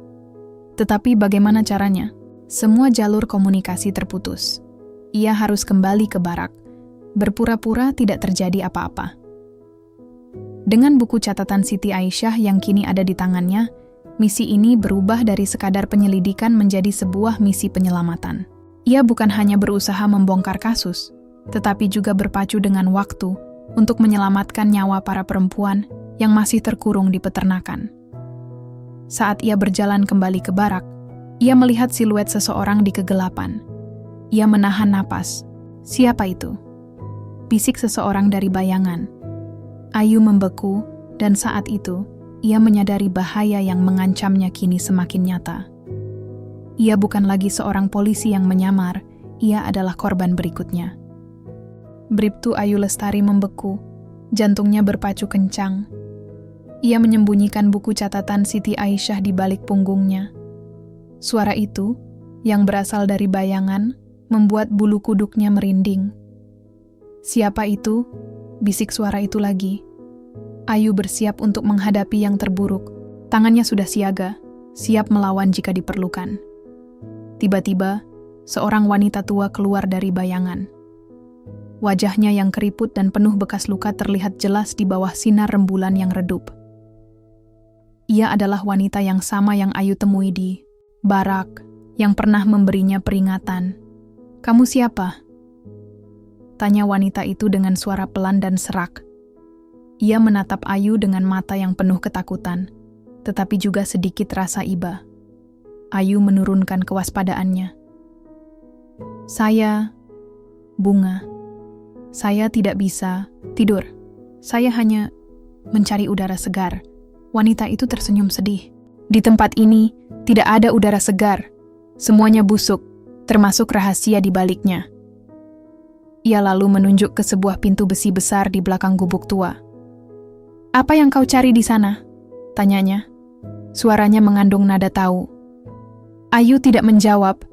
Tetapi bagaimana caranya? Semua jalur komunikasi terputus. Ia harus kembali ke barak, berpura-pura tidak terjadi apa-apa. Dengan buku catatan Siti Aisyah yang kini ada di tangannya, misi ini berubah dari sekadar penyelidikan menjadi sebuah misi penyelamatan. Ia bukan hanya berusaha membongkar kasus, tetapi juga berpacu dengan waktu untuk menyelamatkan nyawa para perempuan yang masih terkurung di peternakan. Saat ia berjalan kembali ke barak, ia melihat siluet seseorang di kegelapan. Ia menahan napas. Siapa itu? Bisik seseorang dari bayangan. Ayu membeku, dan saat itu, ia menyadari bahaya yang mengancamnya kini semakin nyata. Ia bukan lagi seorang polisi yang menyamar, ia adalah korban berikutnya. Bribtu Ayu Lestari membeku, jantungnya berpacu kencang. Ia menyembunyikan buku catatan Siti Aisyah di balik punggungnya. Suara itu, yang berasal dari bayangan, membuat bulu kuduknya merinding. Siapa itu? Bisik suara itu lagi. Ayu bersiap untuk menghadapi yang terburuk. Tangannya sudah siaga, siap melawan jika diperlukan. Tiba-tiba, seorang wanita tua keluar dari bayangan. Wajahnya yang keriput dan penuh bekas luka terlihat jelas di bawah sinar rembulan yang redup. Ia adalah wanita yang sama yang Ayu temui di barak, yang pernah memberinya peringatan. "Kamu siapa?" tanya wanita itu dengan suara pelan dan serak. Ia menatap Ayu dengan mata yang penuh ketakutan, tetapi juga sedikit rasa iba. Ayu menurunkan kewaspadaannya. "Saya Bunga. Saya tidak bisa tidur. Saya hanya mencari udara segar." Wanita itu tersenyum sedih. "Di tempat ini tidak ada udara segar. Semuanya busuk, termasuk rahasia di baliknya." Ia lalu menunjuk ke sebuah pintu besi besar di belakang gubuk tua. "Apa yang kau cari di sana?" tanyanya. Suaranya mengandung nada tahu. Ayu tidak menjawab,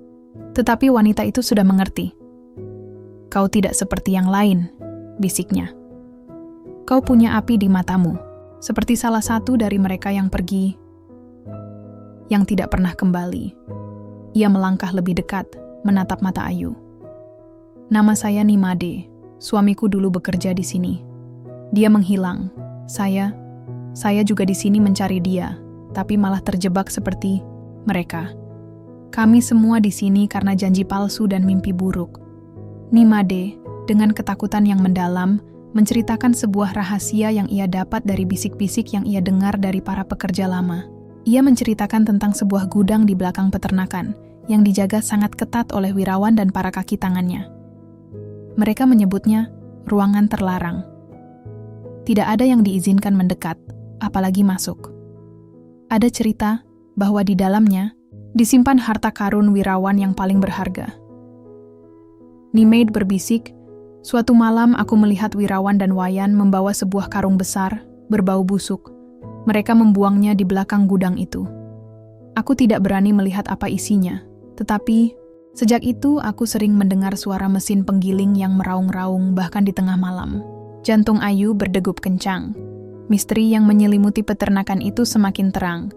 tetapi wanita itu sudah mengerti. "Kau tidak seperti yang lain," bisiknya. "Kau punya api di matamu, seperti salah satu dari mereka yang pergi, yang tidak pernah kembali." Ia melangkah lebih dekat, menatap mata Ayu. "Nama saya Nimade. Suamiku dulu bekerja di sini. Dia menghilang. Saya juga di sini mencari dia, tapi malah terjebak seperti mereka. Kami semua di sini karena janji palsu dan mimpi buruk." Nimade, dengan ketakutan yang mendalam, menceritakan sebuah rahasia yang ia dapat dari bisik-bisik yang ia dengar dari para pekerja lama. Ia menceritakan tentang sebuah gudang di belakang peternakan, yang dijaga sangat ketat oleh Wirawan dan para kaki tangannya. Mereka menyebutnya ruangan terlarang. Tidak ada yang diizinkan mendekat, apalagi masuk. Ada cerita bahwa di dalamnya disimpan harta karun Wirawan yang paling berharga. Nimade berbisik, "Suatu malam aku melihat Wirawan dan Wayan membawa sebuah karung besar, berbau busuk. Mereka membuangnya di belakang gudang itu. Aku tidak berani melihat apa isinya, tetapi sejak itu aku sering mendengar suara mesin penggiling yang meraung-raung bahkan di tengah malam." Jantung Ayu berdegup kencang. Misteri yang menyelimuti peternakan itu semakin terang.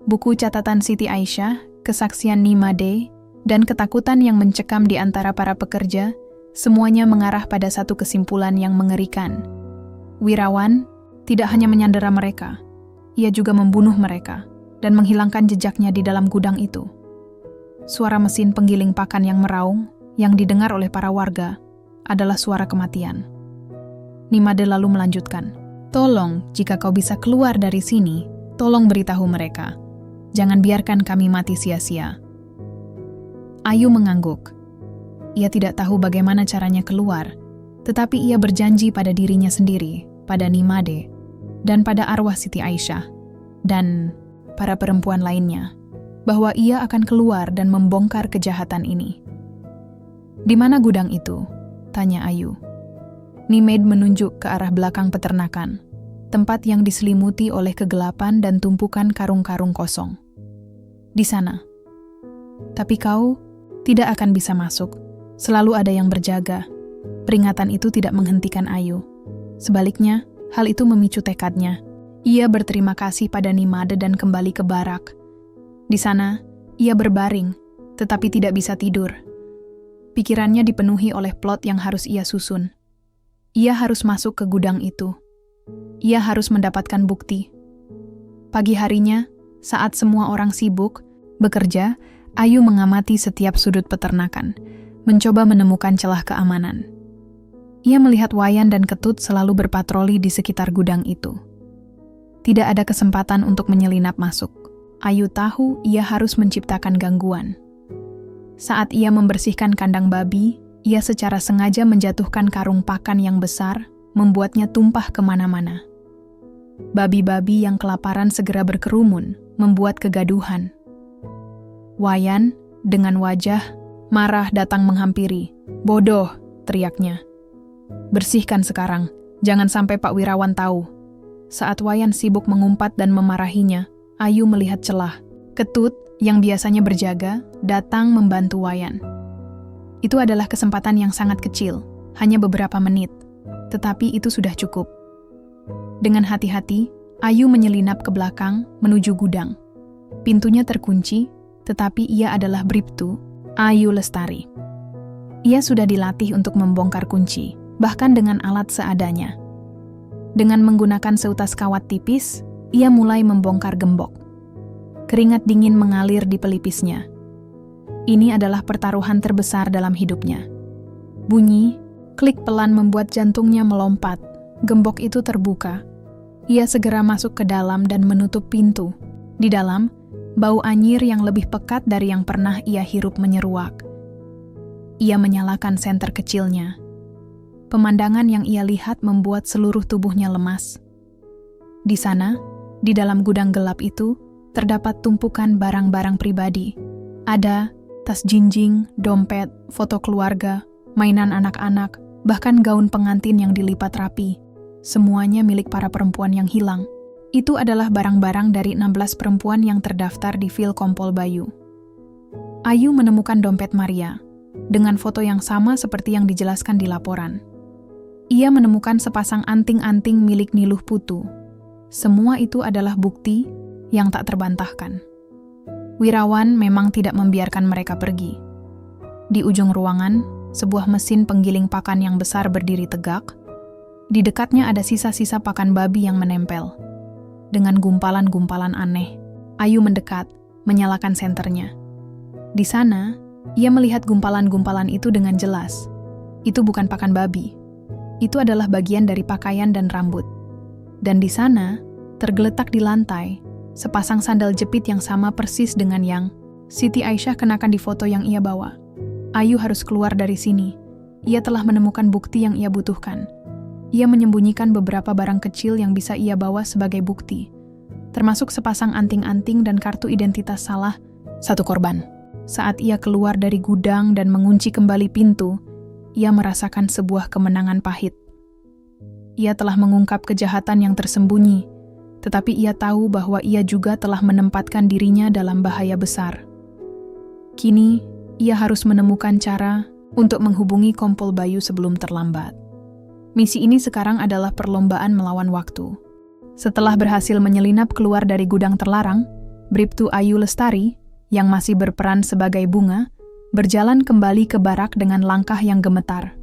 Buku catatan Siti Aisyah, kesaksian Nimade, dan ketakutan yang mencekam di antara para pekerja, semuanya mengarah pada satu kesimpulan yang mengerikan. Wirawan tidak hanya menyandera mereka, ia juga membunuh mereka dan menghilangkan jejaknya di dalam gudang itu. Suara mesin penggiling pakan yang meraung, yang didengar oleh para warga, adalah suara kematian. Nimade lalu melanjutkan, "Tolong, jika kau bisa keluar dari sini, tolong beritahu mereka. Jangan biarkan kami mati sia-sia." Ayu mengangguk. Ia tidak tahu bagaimana caranya keluar, tetapi ia berjanji pada dirinya sendiri, pada Nimade, dan pada arwah Siti Aisyah, dan para perempuan lainnya, bahwa ia akan keluar dan membongkar kejahatan ini. "Di mana gudang itu?" tanya Ayu. Nimade menunjuk ke arah belakang peternakan, tempat yang diselimuti oleh kegelapan dan tumpukan karung-karung kosong. "Di sana. Tapi kau tidak akan bisa masuk. Selalu ada yang berjaga." Peringatan itu tidak menghentikan Ayu. Sebaliknya, hal itu memicu tekadnya. Ia berterima kasih pada Nimade dan kembali ke barak. Di sana, ia berbaring, tetapi tidak bisa tidur. Pikirannya dipenuhi oleh plot yang harus ia susun. Ia harus masuk ke gudang itu. Ia harus mendapatkan bukti. Pagi harinya, saat semua orang sibuk bekerja, Ayu mengamati setiap sudut peternakan, mencoba menemukan celah keamanan. Ia melihat Wayan dan Ketut selalu berpatroli di sekitar gudang itu. Tidak ada kesempatan untuk menyelinap masuk. Ayu tahu ia harus menciptakan gangguan. Saat ia membersihkan kandang babi, ia secara sengaja menjatuhkan karung pakan yang besar, membuatnya tumpah kemana-mana. Babi-babi yang kelaparan segera berkerumun, membuat kegaduhan. Wayan, dengan wajah marah datang menghampiri. "Bodoh," teriaknya. "Bersihkan sekarang, jangan sampai Pak Wirawan tahu." Saat Wayan sibuk mengumpat dan memarahinya, Ayu melihat celah. Ketut, yang biasanya berjaga, datang membantu Wayan. Itu adalah kesempatan yang sangat kecil, hanya beberapa menit, tetapi itu sudah cukup. Dengan hati-hati, Ayu menyelinap ke belakang menuju gudang. Pintunya terkunci, tetapi ia adalah Bribtu, Ayu Lestari. Ia sudah dilatih untuk membongkar kunci, bahkan dengan alat seadanya. Dengan menggunakan seutas kawat tipis, ia mulai membongkar gembok. Keringat dingin mengalir di pelipisnya. Ini adalah pertaruhan terbesar dalam hidupnya. Bunyi, klik pelan membuat jantungnya melompat. Gembok itu terbuka. Ia segera masuk ke dalam dan menutup pintu. Di dalam, bau anyir yang lebih pekat dari yang pernah ia hirup menyeruak. Ia menyalakan senter kecilnya. Pemandangan yang ia lihat membuat seluruh tubuhnya lemas. Di sana, di dalam gudang gelap itu, terdapat tumpukan barang-barang pribadi. Ada tas jinjing, dompet, foto keluarga, mainan anak-anak, bahkan gaun pengantin yang dilipat rapi. Semuanya milik para perempuan yang hilang. Itu adalah barang-barang dari 16 perempuan yang terdaftar di fil Kompol Bayu. Ayu menemukan dompet Maria, dengan foto yang sama seperti yang dijelaskan di laporan. Ia menemukan sepasang anting-anting milik Niluh Putu. Semua itu adalah bukti yang tak terbantahkan. Wirawan memang tidak membiarkan mereka pergi. Di ujung ruangan, sebuah mesin penggiling pakan yang besar berdiri tegak. Di dekatnya ada sisa-sisa pakan babi yang menempel. Dengan gumpalan-gumpalan aneh, Ayu mendekat, menyalakan senternya. Di sana, ia melihat gumpalan-gumpalan itu dengan jelas. Itu bukan pakan babi. Itu adalah bagian dari pakaian dan rambut. Dan di sana, tergeletak di lantai, sepasang sandal jepit yang sama persis dengan yang Siti Aisyah kenakan di foto yang ia bawa. Ayu harus keluar dari sini. Ia telah menemukan bukti yang ia butuhkan. Ia menyembunyikan beberapa barang kecil yang bisa ia bawa sebagai bukti, termasuk sepasang anting-anting dan kartu identitas salah satu korban. Saat ia keluar dari gudang dan mengunci kembali pintu, ia merasakan sebuah kemenangan pahit. Ia telah mengungkap kejahatan yang tersembunyi, tetapi ia tahu bahwa ia juga telah menempatkan dirinya dalam bahaya besar. Kini, ia harus menemukan cara untuk menghubungi Kompol Bayu sebelum terlambat. Misi ini sekarang adalah perlombaan melawan waktu. Setelah berhasil menyelinap keluar dari gudang terlarang, Bribtu Ayu Lestari, yang masih berperan sebagai bunga, berjalan kembali ke barak dengan langkah yang gemetar.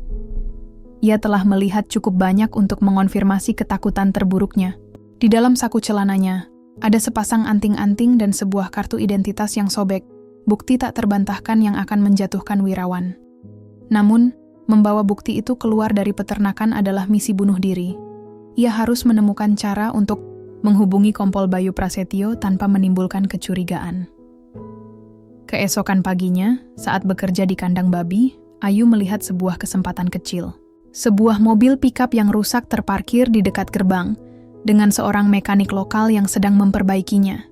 Ia telah melihat cukup banyak untuk mengonfirmasi ketakutan terburuknya. Di dalam saku celananya, ada sepasang anting-anting dan sebuah kartu identitas yang sobek, bukti tak terbantahkan yang akan menjatuhkan Wirawan. Namun, membawa bukti itu keluar dari peternakan adalah misi bunuh diri. Ia harus menemukan cara untuk menghubungi Kompol Bayu Prasetyo tanpa menimbulkan kecurigaan. Keesokan paginya, saat bekerja di kandang babi, Ayu melihat sebuah kesempatan kecil. Sebuah mobil pikap yang rusak terparkir di dekat gerbang, dengan seorang mekanik lokal yang sedang memperbaikinya.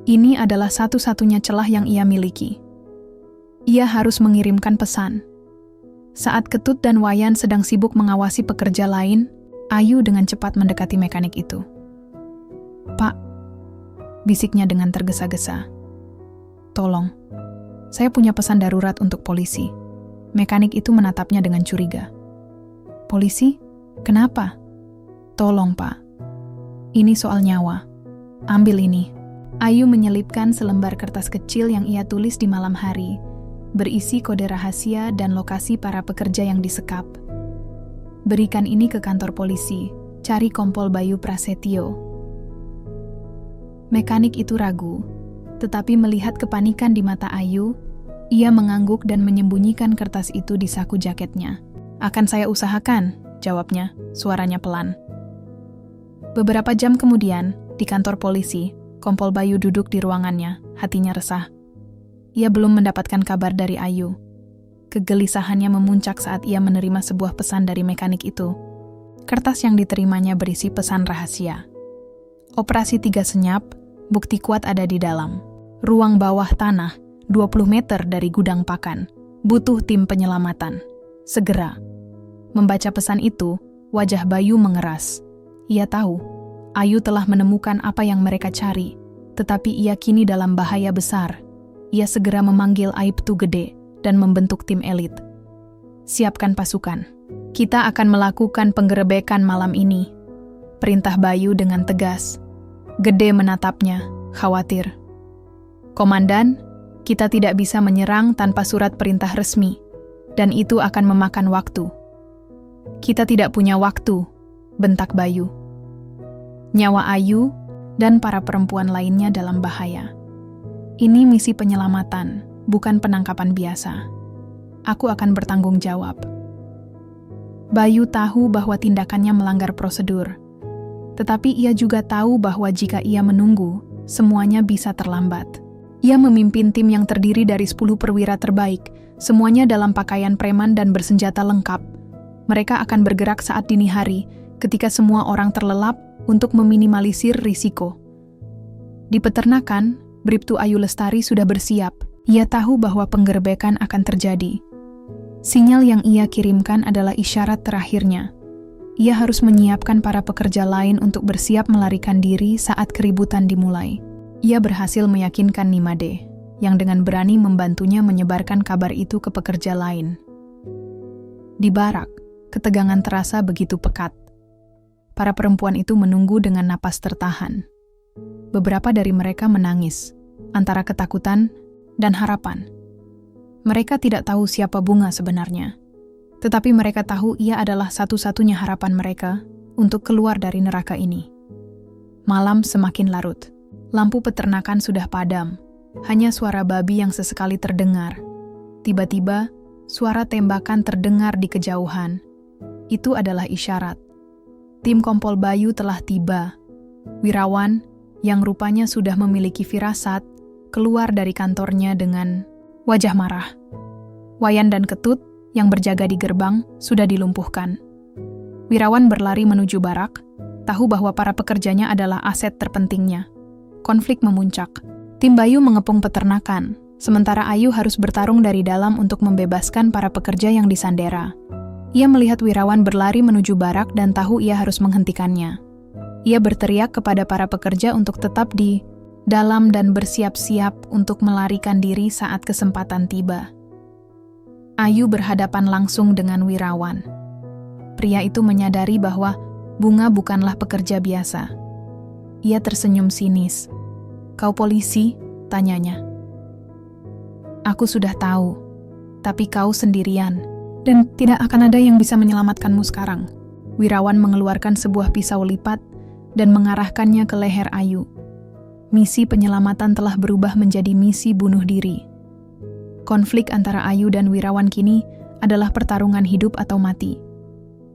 Ini adalah satu-satunya celah yang ia miliki. Ia harus mengirimkan pesan. Saat Ketut dan Wayan sedang sibuk mengawasi pekerja lain, Ayu dengan cepat mendekati mekanik itu. "Pak," bisiknya dengan tergesa-gesa. "Tolong, saya punya pesan darurat untuk polisi." Mekanik itu menatapnya dengan curiga. "Polisi? Kenapa?" "Tolong, Pak. Ini soal nyawa. Ambil ini." Ayu menyelipkan selembar kertas kecil yang ia tulis di malam hari, berisi kode rahasia dan lokasi para pekerja yang disekap. "Berikan ini ke kantor polisi. Cari Kompol Bayu Prasetyo." Mekanik itu ragu, tetapi melihat kepanikan di mata Ayu, ia mengangguk dan menyembunyikan kertas itu di saku jaketnya. "Akan saya usahakan," jawabnya, suaranya pelan. Beberapa jam kemudian, di kantor polisi, Kompol Bayu duduk di ruangannya, hatinya resah. Ia belum mendapatkan kabar dari Ayu. Kegelisahannya memuncak saat ia menerima sebuah pesan dari mekanik itu. Kertas yang diterimanya berisi pesan rahasia. "Operasi 3 senyap, bukti kuat ada di dalam. Ruang bawah tanah, 20 meter dari gudang pakan. Butuh tim penyelamatan. Segera." Membaca pesan itu, wajah Bayu mengeras. Ia tahu, Ayu telah menemukan apa yang mereka cari, tetapi ia kini dalam bahaya besar. Ia segera memanggil Aibtu Gede dan membentuk tim elit. "Siapkan pasukan. Kita akan melakukan penggerebekan malam ini," perintah Bayu dengan tegas. Gede menatapnya, khawatir. "Komandan, kita tidak bisa menyerang tanpa surat perintah resmi. dan itu akan memakan waktu. Kita tidak punya waktu, bentak Bayu. Nyawa Ayu dan para perempuan lainnya dalam bahaya. Ini misi penyelamatan, bukan penangkapan biasa. Aku akan bertanggung jawab. Bayu tahu bahwa tindakannya melanggar prosedur. Tetapi ia juga tahu bahwa jika ia menunggu, semuanya bisa terlambat. Ia memimpin tim yang terdiri dari 10 perwira terbaik, semuanya dalam pakaian preman dan bersenjata lengkap. Mereka akan bergerak saat dini hari, ketika semua orang terlelap untuk meminimalisir risiko. Di peternakan, Bribtu Ayu Lestari sudah bersiap. Ia tahu bahwa penggerbekan akan terjadi. Sinyal yang ia kirimkan adalah isyarat terakhirnya. Ia harus menyiapkan para pekerja lain untuk bersiap melarikan diri saat keributan dimulai. Ia berhasil meyakinkan Nimade, yang dengan berani membantunya menyebarkan kabar itu ke pekerja lain. Di barak, ketegangan terasa begitu pekat. Para perempuan itu menunggu dengan napas tertahan. Beberapa dari mereka menangis, antara ketakutan dan harapan. Mereka tidak tahu siapa Bunga sebenarnya, tetapi mereka tahu ia adalah satu-satunya harapan mereka untuk keluar dari neraka ini. Malam semakin larut. Lampu peternakan sudah padam, hanya suara babi yang sesekali terdengar. Tiba-tiba, suara tembakan terdengar di kejauhan. Itu adalah isyarat. Tim Kompol Bayu telah tiba. Wirawan, yang rupanya sudah memiliki firasat, keluar dari kantornya dengan wajah marah. Wayan dan Ketut, yang berjaga di gerbang, sudah dilumpuhkan. Wirawan berlari menuju barak, tahu bahwa para pekerjanya adalah aset terpentingnya. Konflik memuncak. Tim Bayu mengepung peternakan, sementara Ayu harus bertarung dari dalam untuk membebaskan para pekerja yang disandera. Ia melihat Wirawan berlari menuju barak dan tahu ia harus menghentikannya. Ia berteriak kepada para pekerja untuk tetap di dalam dan bersiap-siap untuk melarikan diri saat kesempatan tiba. Ayu berhadapan langsung dengan Wirawan. Pria itu menyadari bahwa Bunga bukanlah pekerja biasa. Ia tersenyum sinis. "Kau polisi?" tanyanya. "Aku sudah tahu, tapi kau sendirian, dan tidak akan ada yang bisa menyelamatkanmu sekarang." Wirawan mengeluarkan sebuah pisau lipat dan mengarahkannya ke leher Ayu. Misi penyelamatan telah berubah menjadi misi bunuh diri. Konflik antara Ayu dan Wirawan kini adalah pertarungan hidup atau mati.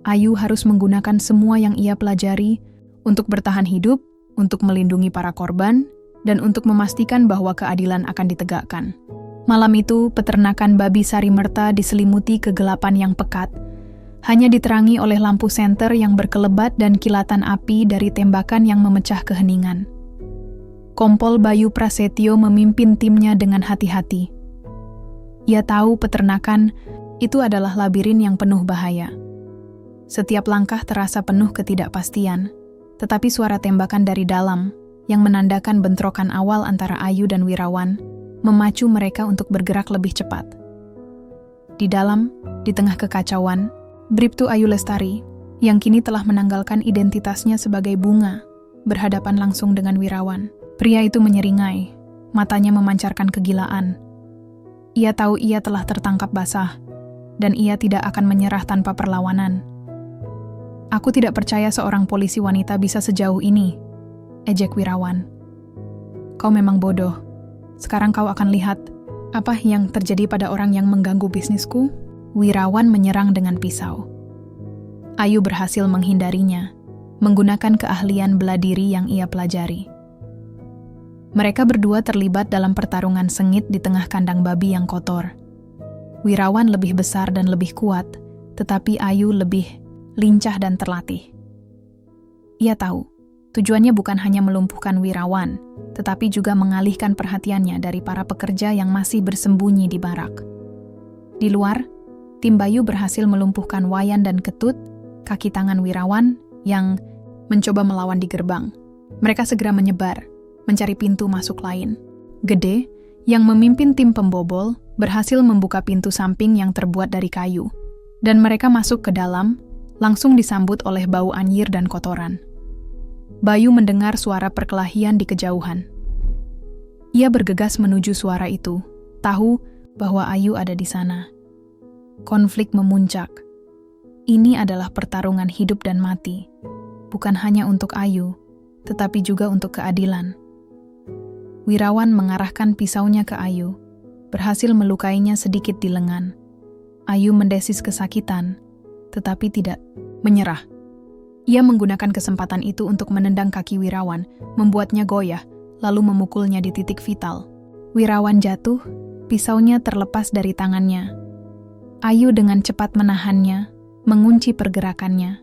Ayu harus menggunakan semua yang ia pelajari untuk bertahan hidup, untuk melindungi para korban, dan untuk memastikan bahwa keadilan akan ditegakkan. Malam itu, peternakan babi Sarimerta diselimuti kegelapan yang pekat, hanya diterangi oleh lampu senter yang berkelebat dan kilatan api dari tembakan yang memecah keheningan. Kompol Bayu Prasetyo memimpin timnya dengan hati-hati. Ia tahu peternakan itu adalah labirin yang penuh bahaya. Setiap langkah terasa penuh ketidakpastian, tetapi suara tembakan dari dalam, yang menandakan bentrokan awal antara Ayu dan Wirawan, memacu mereka untuk bergerak lebih cepat. Di dalam, di tengah kekacauan, Bribtu Ayu Lestari, yang kini telah menanggalkan identitasnya sebagai Bunga, berhadapan langsung dengan Wirawan. Pria itu menyeringai, matanya memancarkan kegilaan. Ia tahu ia telah tertangkap basah, dan ia tidak akan menyerah tanpa perlawanan. "Aku tidak percaya seorang polisi wanita bisa sejauh ini," ejek Wirawan. "Kau memang bodoh. Sekarang kau akan lihat apa yang terjadi pada orang yang mengganggu bisnisku." Wirawan menyerang dengan pisau. Ayu berhasil menghindarinya, menggunakan keahlian bela diri yang ia pelajari. Mereka berdua terlibat dalam pertarungan sengit di tengah kandang babi yang kotor. Wirawan lebih besar dan lebih kuat, tetapi Ayu lebih lincah dan terlatih. Ia tahu, tujuannya bukan hanya melumpuhkan Wirawan, tetapi juga mengalihkan perhatiannya dari para pekerja yang masih bersembunyi di barak. Di luar, tim Bayu berhasil melumpuhkan Wayan dan Ketut, kaki tangan Wirawan, yang mencoba melawan di gerbang. Mereka segera menyebar, mencari pintu masuk lain. Gede, yang memimpin tim pembobol, berhasil membuka pintu samping yang terbuat dari kayu, dan mereka masuk ke dalam, langsung disambut oleh bau anyir dan kotoran. Bayu mendengar suara perkelahian di kejauhan. Ia bergegas menuju suara itu, tahu bahwa Ayu ada di sana. konflik memuncak. Ini adalah pertarungan hidup dan mati, bukan hanya untuk Ayu, tetapi juga untuk keadilan. Wirawan mengarahkan pisaunya ke Ayu, berhasil melukainya sedikit di lengan. Ayu mendesis kesakitan, tetapi tidak menyerah. Ia menggunakan kesempatan itu untuk menendang kaki Wirawan, membuatnya goyah, lalu memukulnya di titik vital. Wirawan jatuh, pisaunya terlepas dari tangannya. Ayu dengan cepat menahannya, mengunci pergerakannya.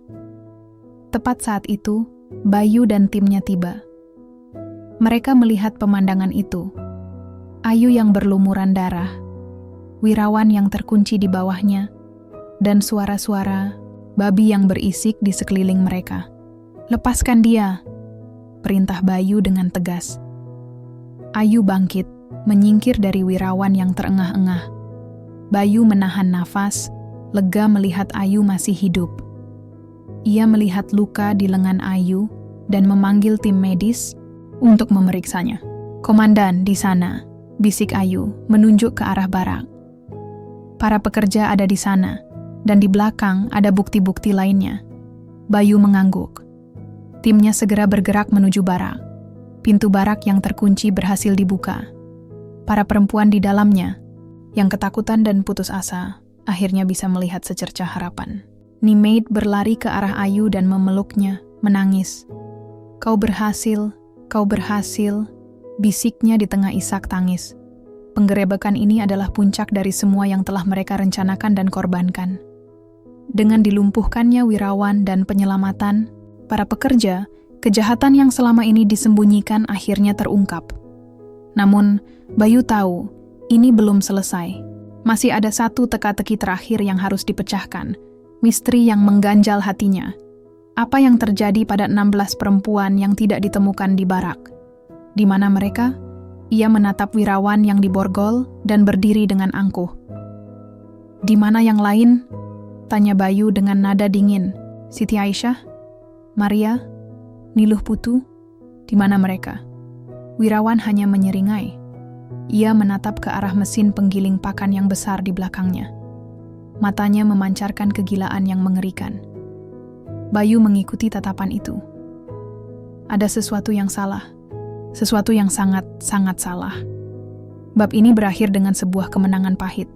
Tepat saat itu, Bayu dan timnya tiba. Mereka melihat pemandangan itu. Ayu yang berlumuran darah, Wirawan yang terkunci di bawahnya, dan suara-suara babi yang berisik di sekeliling mereka. "Lepaskan dia," perintah Bayu dengan tegas. Ayu bangkit, menyingkir dari Wirawan yang terengah-engah. Bayu menahan nafas, lega melihat Ayu masih hidup. Ia melihat luka di lengan Ayu dan memanggil tim medis untuk memeriksanya. "Komandan, di sana," bisik Ayu, menunjuk ke arah barak. "Para pekerja ada di sana, dan di belakang ada bukti-bukti lainnya." Bayu mengangguk. Timnya segera bergerak menuju barak. Pintu barak yang terkunci berhasil dibuka. Para perempuan di dalamnya, yang ketakutan dan putus asa, akhirnya bisa melihat secercah harapan. Nimaid berlari ke arah Ayu dan memeluknya, menangis. Kau berhasil," bisiknya di tengah isak tangis. Penggerebekan ini adalah puncak dari semua yang telah mereka rencanakan dan korbankan. Dengan dilumpuhkannya Wirawan dan penyelamatan para pekerja, kejahatan yang selama ini disembunyikan akhirnya terungkap. Namun, Bayu tahu, ini belum selesai. Masih ada satu teka-teki terakhir yang harus dipecahkan, misteri yang mengganjal hatinya. Apa yang terjadi pada 16 perempuan yang tidak ditemukan di barak? Di mana mereka? Ia menatap Wirawan yang diborgol dan berdiri dengan angkuh. "Di mana yang lain?" tanya Bayu dengan nada dingin. "Siti Aisyah? Maria? Niluh Putu? Di mana mereka?" Wirawan hanya menyeringai. Ia menatap ke arah mesin penggiling pakan yang besar di belakangnya. Matanya memancarkan kegilaan yang mengerikan. Bayu mengikuti tatapan itu. Ada sesuatu yang salah. Sesuatu yang sangat-sangat salah. Bab ini berakhir dengan sebuah kemenangan pahit.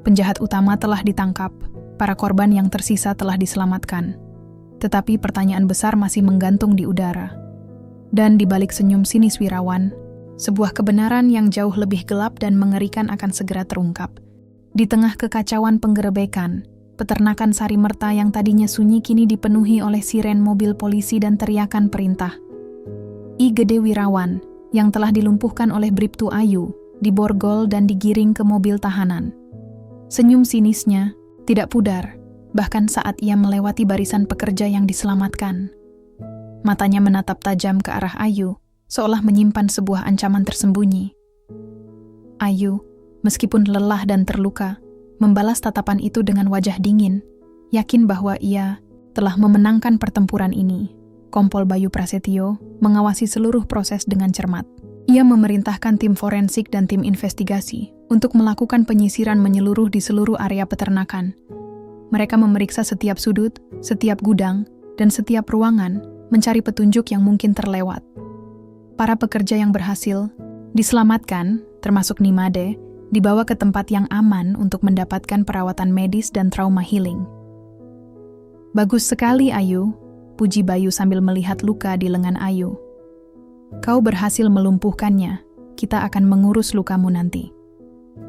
Penjahat utama telah ditangkap, para korban yang tersisa telah diselamatkan. Tetapi pertanyaan besar masih menggantung di udara. Dan di balik senyum sinis Wirawan, sebuah kebenaran yang jauh lebih gelap dan mengerikan akan segera terungkap. Di tengah kekacauan penggerebekan, peternakan Sari Merta yang tadinya sunyi kini dipenuhi oleh siren mobil polisi dan teriakan perintah. I Gede Wirawan, yang telah dilumpuhkan oleh Bribtu Ayu, diborgol dan digiring ke mobil tahanan. Senyum sinisnya tidak pudar, bahkan saat ia melewati barisan pekerja yang diselamatkan. Matanya menatap tajam ke arah Ayu, seolah menyimpan sebuah ancaman tersembunyi. Ayu, meskipun lelah dan terluka, membalas tatapan itu dengan wajah dingin, yakin bahwa ia telah memenangkan pertempuran ini. Kompol Bayu Prasetyo mengawasi seluruh proses dengan cermat. Ia memerintahkan tim forensik dan tim investigasi untuk melakukan penyisiran menyeluruh di seluruh area peternakan. Mereka memeriksa setiap sudut, setiap gudang, dan setiap ruangan, mencari petunjuk yang mungkin terlewat. Para pekerja yang berhasil diselamatkan, termasuk Nimade, dibawa ke tempat yang aman untuk mendapatkan perawatan medis dan trauma healing. "Bagus sekali, Ayu," puji Bayu sambil melihat luka di lengan Ayu. "Kau berhasil melumpuhkannya, kita akan mengurus lukamu nanti."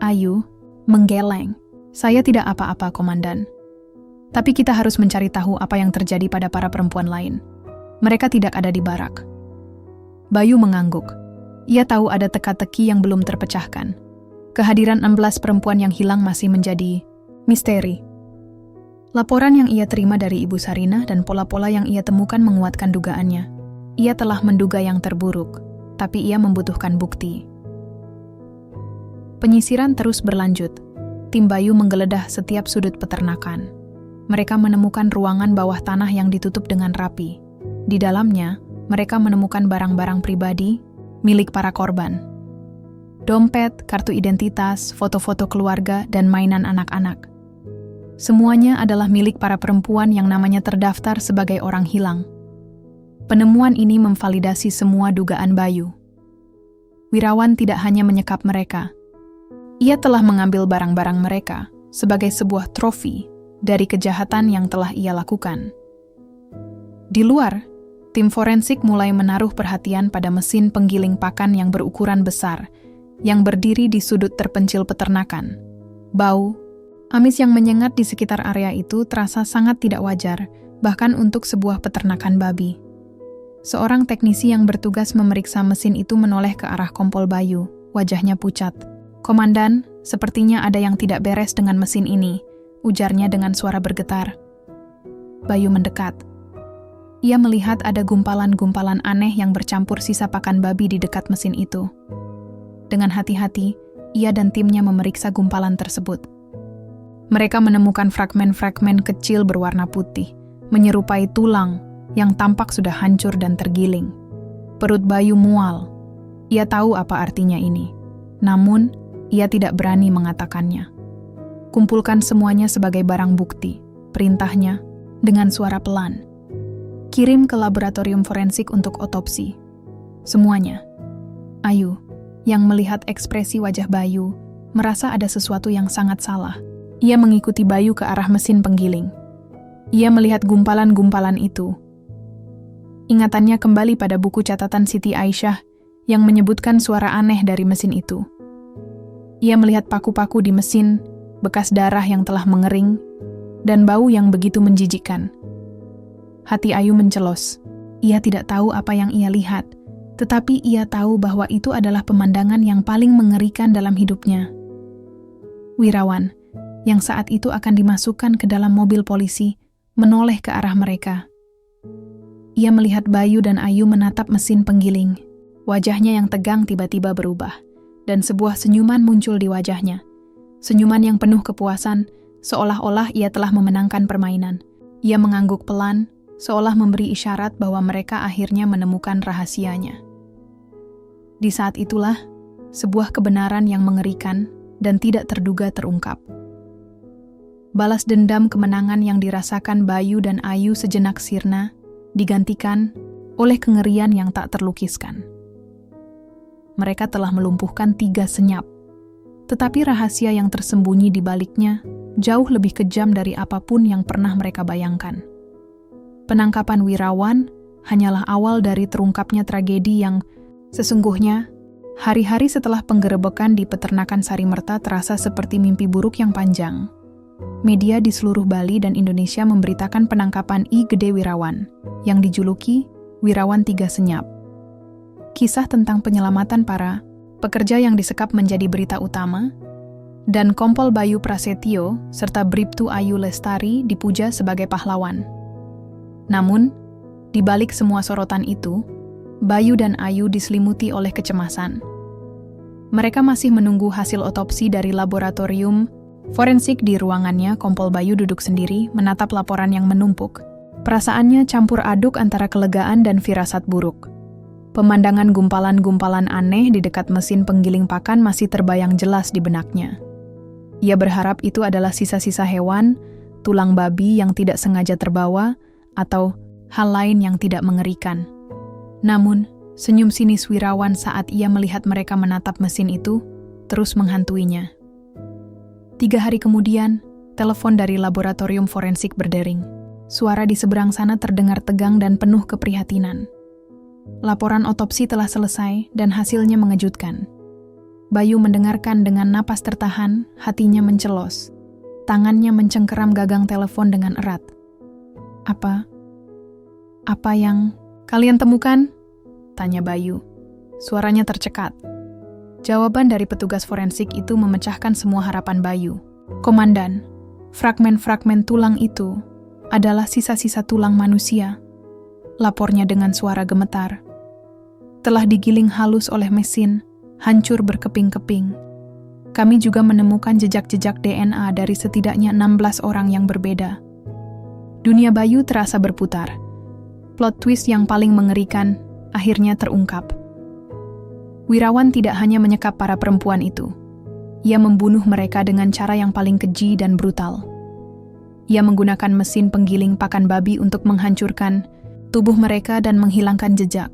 Ayu menggeleng. "Saya tidak apa-apa, Komandan. Tapi kita harus mencari tahu apa yang terjadi pada para perempuan lain. Mereka tidak ada di barak." Bayu mengangguk. Ia tahu ada teka-teki yang belum terpecahkan. Kehadiran 16 perempuan yang hilang masih menjadi misteri. Laporan yang ia terima dari Ibu Sarinah dan pola-pola yang ia temukan menguatkan dugaannya. Ia telah menduga yang terburuk, tapi ia membutuhkan bukti. Penyisiran terus berlanjut. Tim Bayu menggeledah setiap sudut peternakan. Mereka menemukan ruangan bawah tanah yang ditutup dengan rapi. Di dalamnya, mereka menemukan barang-barang pribadi milik para korban. Dompet, kartu identitas, foto-foto keluarga, dan mainan anak-anak. Semuanya adalah milik para perempuan yang namanya terdaftar sebagai orang hilang. Penemuan ini memvalidasi semua dugaan Bayu. Wirawan tidak hanya menyekap mereka. Ia telah mengambil barang-barang mereka sebagai sebuah trofi dari kejahatan yang telah ia lakukan. Di luar, tim forensik mulai menaruh perhatian pada mesin penggiling pakan yang berukuran besar, yang berdiri di sudut terpencil peternakan. Bau amis yang menyengat di sekitar area itu terasa sangat tidak wajar, bahkan untuk sebuah peternakan babi. Seorang teknisi yang bertugas memeriksa mesin itu menoleh ke arah kompol Bayu, wajahnya pucat. "Komandan, sepertinya ada yang tidak beres dengan mesin ini," ujarnya dengan suara bergetar. Bayu mendekat. Ia melihat ada gumpalan-gumpalan aneh yang bercampur sisa pakan babi di dekat mesin itu. Dengan hati-hati, ia dan timnya memeriksa gumpalan tersebut. Mereka menemukan fragmen-fragmen kecil berwarna putih, menyerupai tulang yang tampak sudah hancur dan tergiling. Perut Bayu mual. Ia tahu apa artinya ini. Namun, ia tidak berani mengatakannya. "Kumpulkan semuanya sebagai barang bukti," perintahnya dengan suara pelan. "Kirim ke laboratorium forensik untuk otopsi. Semuanya." Ayu, yang melihat ekspresi wajah Bayu, merasa ada sesuatu yang sangat salah. Ia mengikuti Bayu ke arah mesin penggiling. Ia melihat gumpalan-gumpalan itu. Ingatannya kembali pada buku catatan Siti Aisyah yang menyebutkan suara aneh dari mesin itu. Ia melihat paku-paku di mesin, bekas darah yang telah mengering, dan bau yang begitu menjijikkan. Hati Ayu mencelos. Ia tidak tahu apa yang ia lihat, tetapi ia tahu bahwa itu adalah pemandangan yang paling mengerikan dalam hidupnya. Wirawan, yang saat itu akan dimasukkan ke dalam mobil polisi, menoleh ke arah mereka. Ia melihat Bayu dan Ayu menatap mesin penggiling. Wajahnya yang tegang tiba-tiba berubah, dan sebuah senyuman muncul di wajahnya. Senyuman yang penuh kepuasan, seolah-olah ia telah memenangkan permainan. Ia mengangguk pelan, seolah memberi isyarat bahwa mereka akhirnya menemukan rahasianya. Di saat itulah, sebuah kebenaran yang mengerikan dan tidak terduga terungkap. Balas dendam kemenangan yang dirasakan Bayu dan Ayu sejenak sirna, digantikan oleh kengerian yang tak terlukiskan. Mereka telah melumpuhkan 3 senyap, tetapi rahasia yang tersembunyi di baliknya jauh lebih kejam dari apapun yang pernah mereka bayangkan. Penangkapan Wirawan hanyalah awal dari terungkapnya tragedi yang sesungguhnya hari-hari setelah penggerebekan di peternakan Sarimerta terasa seperti mimpi buruk yang panjang. Media di seluruh Bali dan Indonesia memberitakan penangkapan I Gede Wirawan yang dijuluki Wirawan 3 Senyap. Kisah tentang penyelamatan para pekerja yang disekap menjadi berita utama, dan Kompol Bayu Prasetyo serta Bribtu Ayu Lestari dipuja sebagai pahlawan. Namun, di balik semua sorotan itu, Bayu dan Ayu diselimuti oleh kecemasan. Mereka masih menunggu hasil otopsi dari laboratorium forensik. Di ruangannya, Kompol Bayu duduk sendiri menatap laporan yang menumpuk. Perasaannya campur aduk antara kelegaan dan firasat buruk. Pemandangan gumpalan-gumpalan aneh di dekat mesin penggiling pakan masih terbayang jelas di benaknya. Ia berharap itu adalah sisa-sisa hewan, tulang babi yang tidak sengaja terbawa, atau hal lain yang tidak mengerikan. Namun, senyum sinis Wirawan saat ia melihat mereka menatap mesin itu terus menghantuinya. 3 hari kemudian, telepon dari laboratorium forensik berdering. Suara di seberang sana terdengar tegang dan penuh keprihatinan. Laporan otopsi telah selesai dan hasilnya mengejutkan. Bayu mendengarkan dengan napas tertahan, hatinya mencelos. Tangannya mencengkeram gagang telepon dengan erat. Apa yang kalian temukan?" tanya Bayu. Suaranya tercekat. Jawaban dari petugas forensik itu memecahkan semua harapan Bayu. "Komandan, fragmen-fragmen tulang itu adalah sisa-sisa tulang manusia," lapornya dengan suara gemetar. "Telah digiling halus oleh mesin, hancur berkeping-keping. Kami juga menemukan jejak-jejak DNA dari setidaknya 16 orang yang berbeda." Dunia Bayu terasa berputar. Plot twist yang paling mengerikan akhirnya terungkap. Wirawan tidak hanya menyekap para perempuan itu. Ia membunuh mereka dengan cara yang paling keji dan brutal. Ia menggunakan mesin penggiling pakan babi untuk menghancurkan tubuh mereka dan menghilangkan jejak.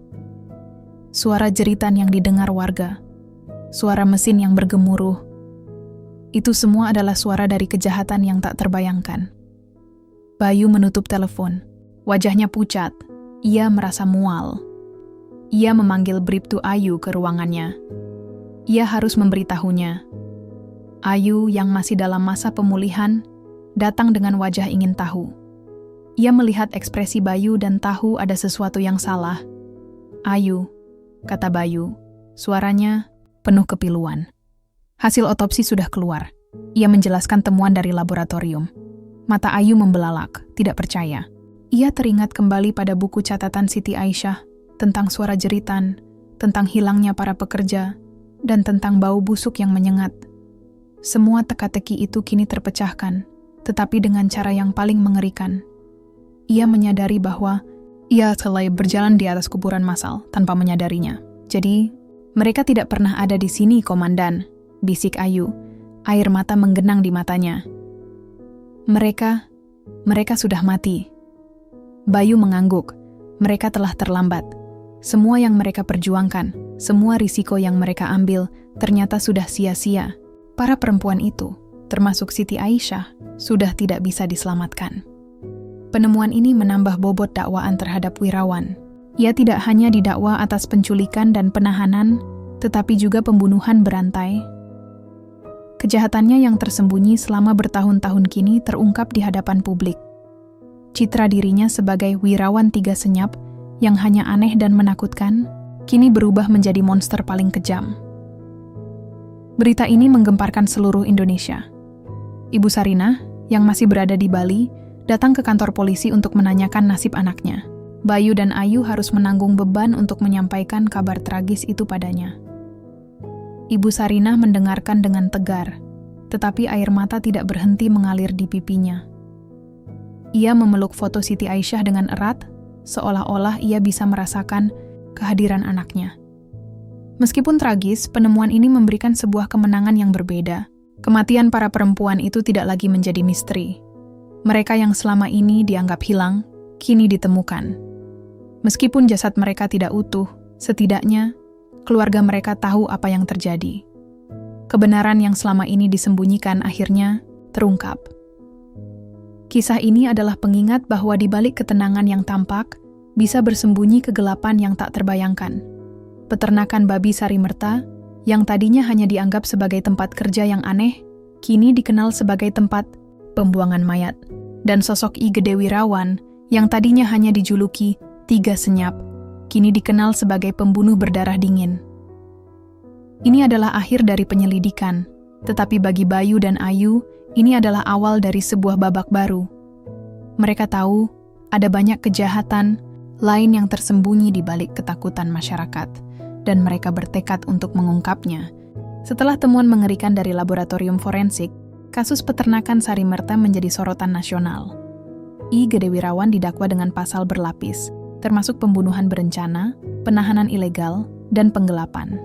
Suara jeritan yang didengar warga, suara mesin yang bergemuruh, itu semua adalah suara dari kejahatan yang tak terbayangkan. Bayu menutup telepon. Wajahnya pucat. Ia merasa mual. Ia memanggil Bribtu Ayu ke ruangannya. Ia harus memberitahunya. Ayu yang masih dalam masa pemulihan datang dengan wajah ingin tahu. Ia melihat ekspresi Bayu dan tahu ada sesuatu yang salah. "Ayu," kata Bayu. Suaranya penuh kepiluan. Hasil otopsi sudah keluar. Ia menjelaskan temuan dari laboratorium. Mata Ayu membelalak, tidak percaya. Ia teringat kembali pada buku catatan Siti Aisyah tentang suara jeritan, tentang hilangnya para pekerja, dan tentang bau busuk yang menyengat. Semua teka-teki itu kini terpecahkan, tetapi dengan cara yang paling mengerikan. Ia menyadari bahwa ia telah berjalan di atas kuburan massal tanpa menyadarinya. "Jadi, mereka tidak pernah ada di sini, Komandan," bisik Ayu. Air mata menggenang di matanya. Mereka sudah mati." Bayu mengangguk. Mereka telah terlambat. Semua yang mereka perjuangkan, semua risiko yang mereka ambil, ternyata sudah sia-sia. Para perempuan itu, termasuk Siti Aisyah, sudah tidak bisa diselamatkan. Penemuan ini menambah bobot dakwaan terhadap Wirawan. Ia tidak hanya didakwa atas penculikan dan penahanan, tetapi juga pembunuhan berantai. Kejahatannya yang tersembunyi selama bertahun-tahun kini terungkap di hadapan publik. Citra dirinya sebagai Wirawan 3 senyap yang hanya aneh dan menakutkan, kini berubah menjadi monster paling kejam. Berita ini menggemparkan seluruh Indonesia. Ibu Sarinah, yang masih berada di Bali, datang ke kantor polisi untuk menanyakan nasib anaknya. Bayu dan Ayu harus menanggung beban untuk menyampaikan kabar tragis itu padanya. Ibu Sarinah mendengarkan dengan tegar, tetapi air mata tidak berhenti mengalir di pipinya. Ia memeluk foto Siti Aisyah dengan erat, seolah-olah ia bisa merasakan kehadiran anaknya. Meskipun tragis, penemuan ini memberikan sebuah kemenangan yang berbeda. Kematian para perempuan itu tidak lagi menjadi misteri. Mereka yang selama ini dianggap hilang, kini ditemukan. Meskipun jasad mereka tidak utuh, setidaknya keluarga mereka tahu apa yang terjadi. Kebenaran yang selama ini disembunyikan akhirnya terungkap. Kisah ini adalah pengingat bahwa di balik ketenangan yang tampak, bisa bersembunyi kegelapan yang tak terbayangkan. Peternakan babi Sarimerta, yang tadinya hanya dianggap sebagai tempat kerja yang aneh, kini dikenal sebagai tempat pembuangan mayat. Dan sosok I Gede Wirawan, yang tadinya hanya dijuluki 3 senyap, kini dikenal sebagai pembunuh berdarah dingin. Ini adalah akhir dari penyelidikan, tetapi bagi Bayu dan Ayu, ini adalah awal dari sebuah babak baru. Mereka tahu ada banyak kejahatan lain yang tersembunyi di balik ketakutan masyarakat, dan mereka bertekad untuk mengungkapnya. Setelah temuan mengerikan dari laboratorium forensik, kasus peternakan Sarimerta menjadi sorotan nasional. I Gede Wirawan didakwa dengan pasal berlapis, termasuk pembunuhan berencana, penahanan ilegal, dan penggelapan.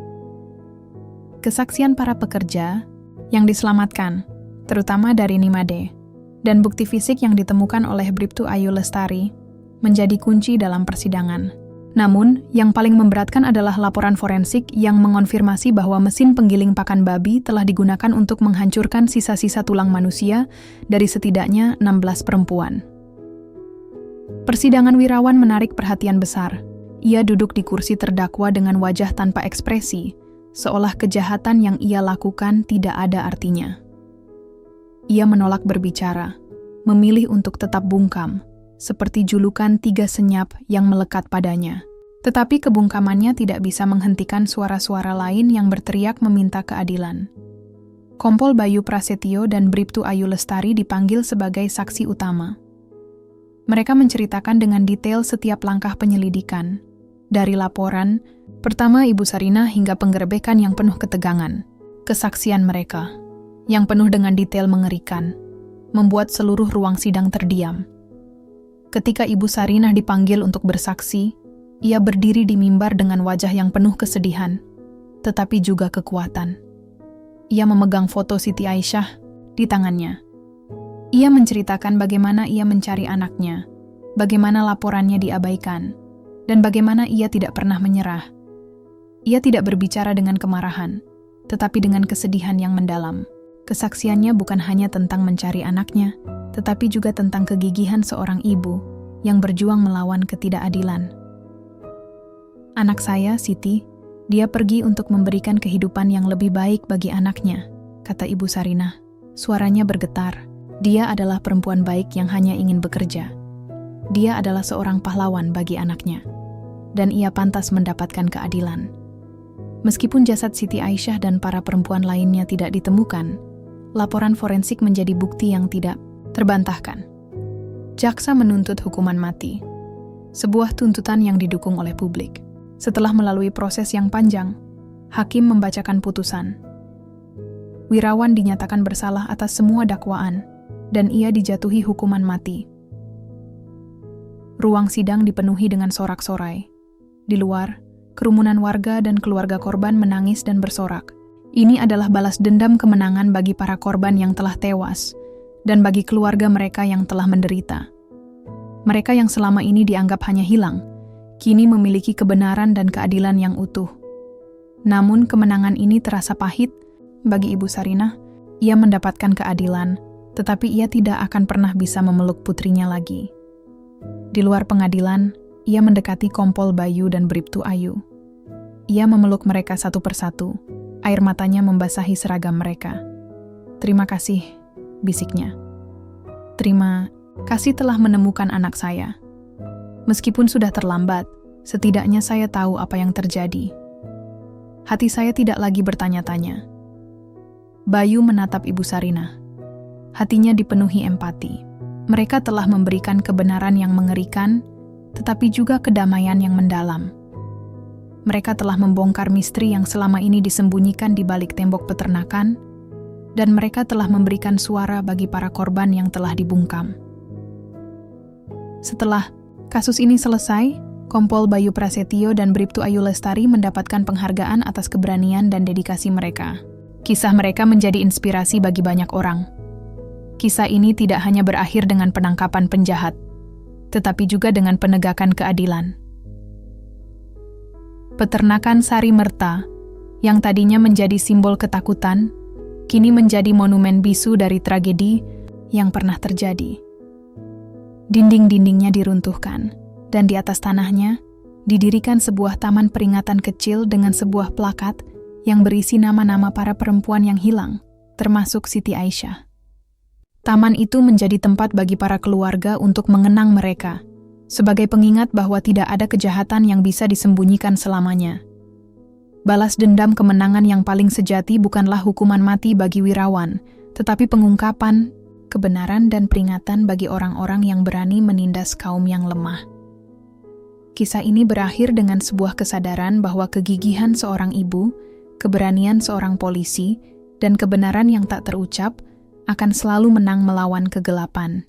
Kesaksian para pekerja yang diselamatkan, terutama dari Nimade, dan bukti fisik yang ditemukan oleh Bribtu Ayu Lestari, menjadi kunci dalam persidangan. Namun, yang paling memberatkan adalah laporan forensik yang mengonfirmasi bahwa mesin penggiling pakan babi telah digunakan untuk menghancurkan sisa-sisa tulang manusia dari setidaknya 16 perempuan. Persidangan Wirawan menarik perhatian besar. Ia duduk di kursi terdakwa dengan wajah tanpa ekspresi, seolah kejahatan yang ia lakukan tidak ada artinya. Ia menolak berbicara, memilih untuk tetap bungkam, seperti julukan 3 senyap yang melekat padanya. Tetapi kebungkamannya tidak bisa menghentikan suara-suara lain yang berteriak meminta keadilan. Kompol Bayu Prasetyo dan Bribtu Ayu Lestari dipanggil sebagai saksi utama. Mereka menceritakan dengan detail setiap langkah penyelidikan, dari laporan pertama Ibu Sarinah hingga penggerebekan yang penuh ketegangan. Kesaksian mereka, yang penuh dengan detail mengerikan, membuat seluruh ruang sidang terdiam. Ketika Ibu Sarinah dipanggil untuk bersaksi, ia berdiri di mimbar dengan wajah yang penuh kesedihan, tetapi juga kekuatan. Ia memegang foto Siti Aisyah di tangannya. Ia menceritakan bagaimana ia mencari anaknya, bagaimana laporannya diabaikan, dan bagaimana ia tidak pernah menyerah. Ia tidak berbicara dengan kemarahan, tetapi dengan kesedihan yang mendalam. Kesaksiannya bukan hanya tentang mencari anaknya, tetapi juga tentang kegigihan seorang ibu yang berjuang melawan ketidakadilan. Anak saya, Siti, dia pergi untuk memberikan kehidupan yang lebih baik bagi anaknya, kata Ibu Sarinah. Suaranya bergetar. Dia adalah perempuan baik yang hanya ingin bekerja. Dia adalah seorang pahlawan bagi anaknya, dan ia pantas mendapatkan keadilan. Meskipun jasad Siti Aisyah dan para perempuan lainnya tidak ditemukan, laporan forensik menjadi bukti yang tidak terbantahkan. Jaksa menuntut hukuman mati, sebuah tuntutan yang didukung oleh publik. Setelah melalui proses yang panjang, hakim membacakan putusan. Wirawan dinyatakan bersalah atas semua dakwaan, dan ia dijatuhi hukuman mati. Ruang sidang dipenuhi dengan sorak-sorai. Di luar, kerumunan warga dan keluarga korban menangis dan bersorak. Ini adalah balas dendam kemenangan bagi para korban yang telah tewas, dan bagi keluarga mereka yang telah menderita. Mereka yang selama ini dianggap hanya hilang, kini memiliki kebenaran dan keadilan yang utuh. Namun kemenangan ini terasa pahit bagi Ibu Sarinah. Ia mendapatkan keadilan, tetapi ia tidak akan pernah bisa memeluk putrinya lagi. Di luar pengadilan, ia mendekati Kompol Bayu dan Bribtu Ayu. Ia memeluk mereka satu persatu, air matanya membasahi seragam mereka. "Terima kasih," bisiknya. "Terima kasih telah menemukan anak saya. Meskipun sudah terlambat, setidaknya saya tahu apa yang terjadi. Hati saya tidak lagi bertanya-tanya." Bayu menatap Ibu Sarinah. Hatinya dipenuhi empati. Mereka telah memberikan kebenaran yang mengerikan, tetapi juga kedamaian yang mendalam. Mereka telah membongkar misteri yang selama ini disembunyikan di balik tembok peternakan, dan mereka telah memberikan suara bagi para korban yang telah dibungkam. Setelah kasus ini selesai, Kompol Bayu Prasetyo dan Bribtu Ayu Lestari mendapatkan penghargaan atas keberanian dan dedikasi mereka. Kisah mereka menjadi inspirasi bagi banyak orang. Kisah ini tidak hanya berakhir dengan penangkapan penjahat, tetapi juga dengan penegakan keadilan. Peternakan Sari Merta, yang tadinya menjadi simbol ketakutan, kini menjadi monumen bisu dari tragedi yang pernah terjadi. Dinding-dindingnya diruntuhkan, dan di atas tanahnya didirikan sebuah taman peringatan kecil dengan sebuah plakat yang berisi nama-nama para perempuan yang hilang, termasuk Siti Aisyah. Taman itu menjadi tempat bagi para keluarga untuk mengenang mereka, sebagai pengingat bahwa tidak ada kejahatan yang bisa disembunyikan selamanya. Balas dendam kemenangan yang paling sejati bukanlah hukuman mati bagi Wirawan, tetapi pengungkapan, kebenaran dan peringatan bagi orang-orang yang berani menindas kaum yang lemah. Kisah ini berakhir dengan sebuah kesadaran bahwa kegigihan seorang ibu, keberanian seorang polisi, dan kebenaran yang tak terucap akan selalu menang melawan kegelapan.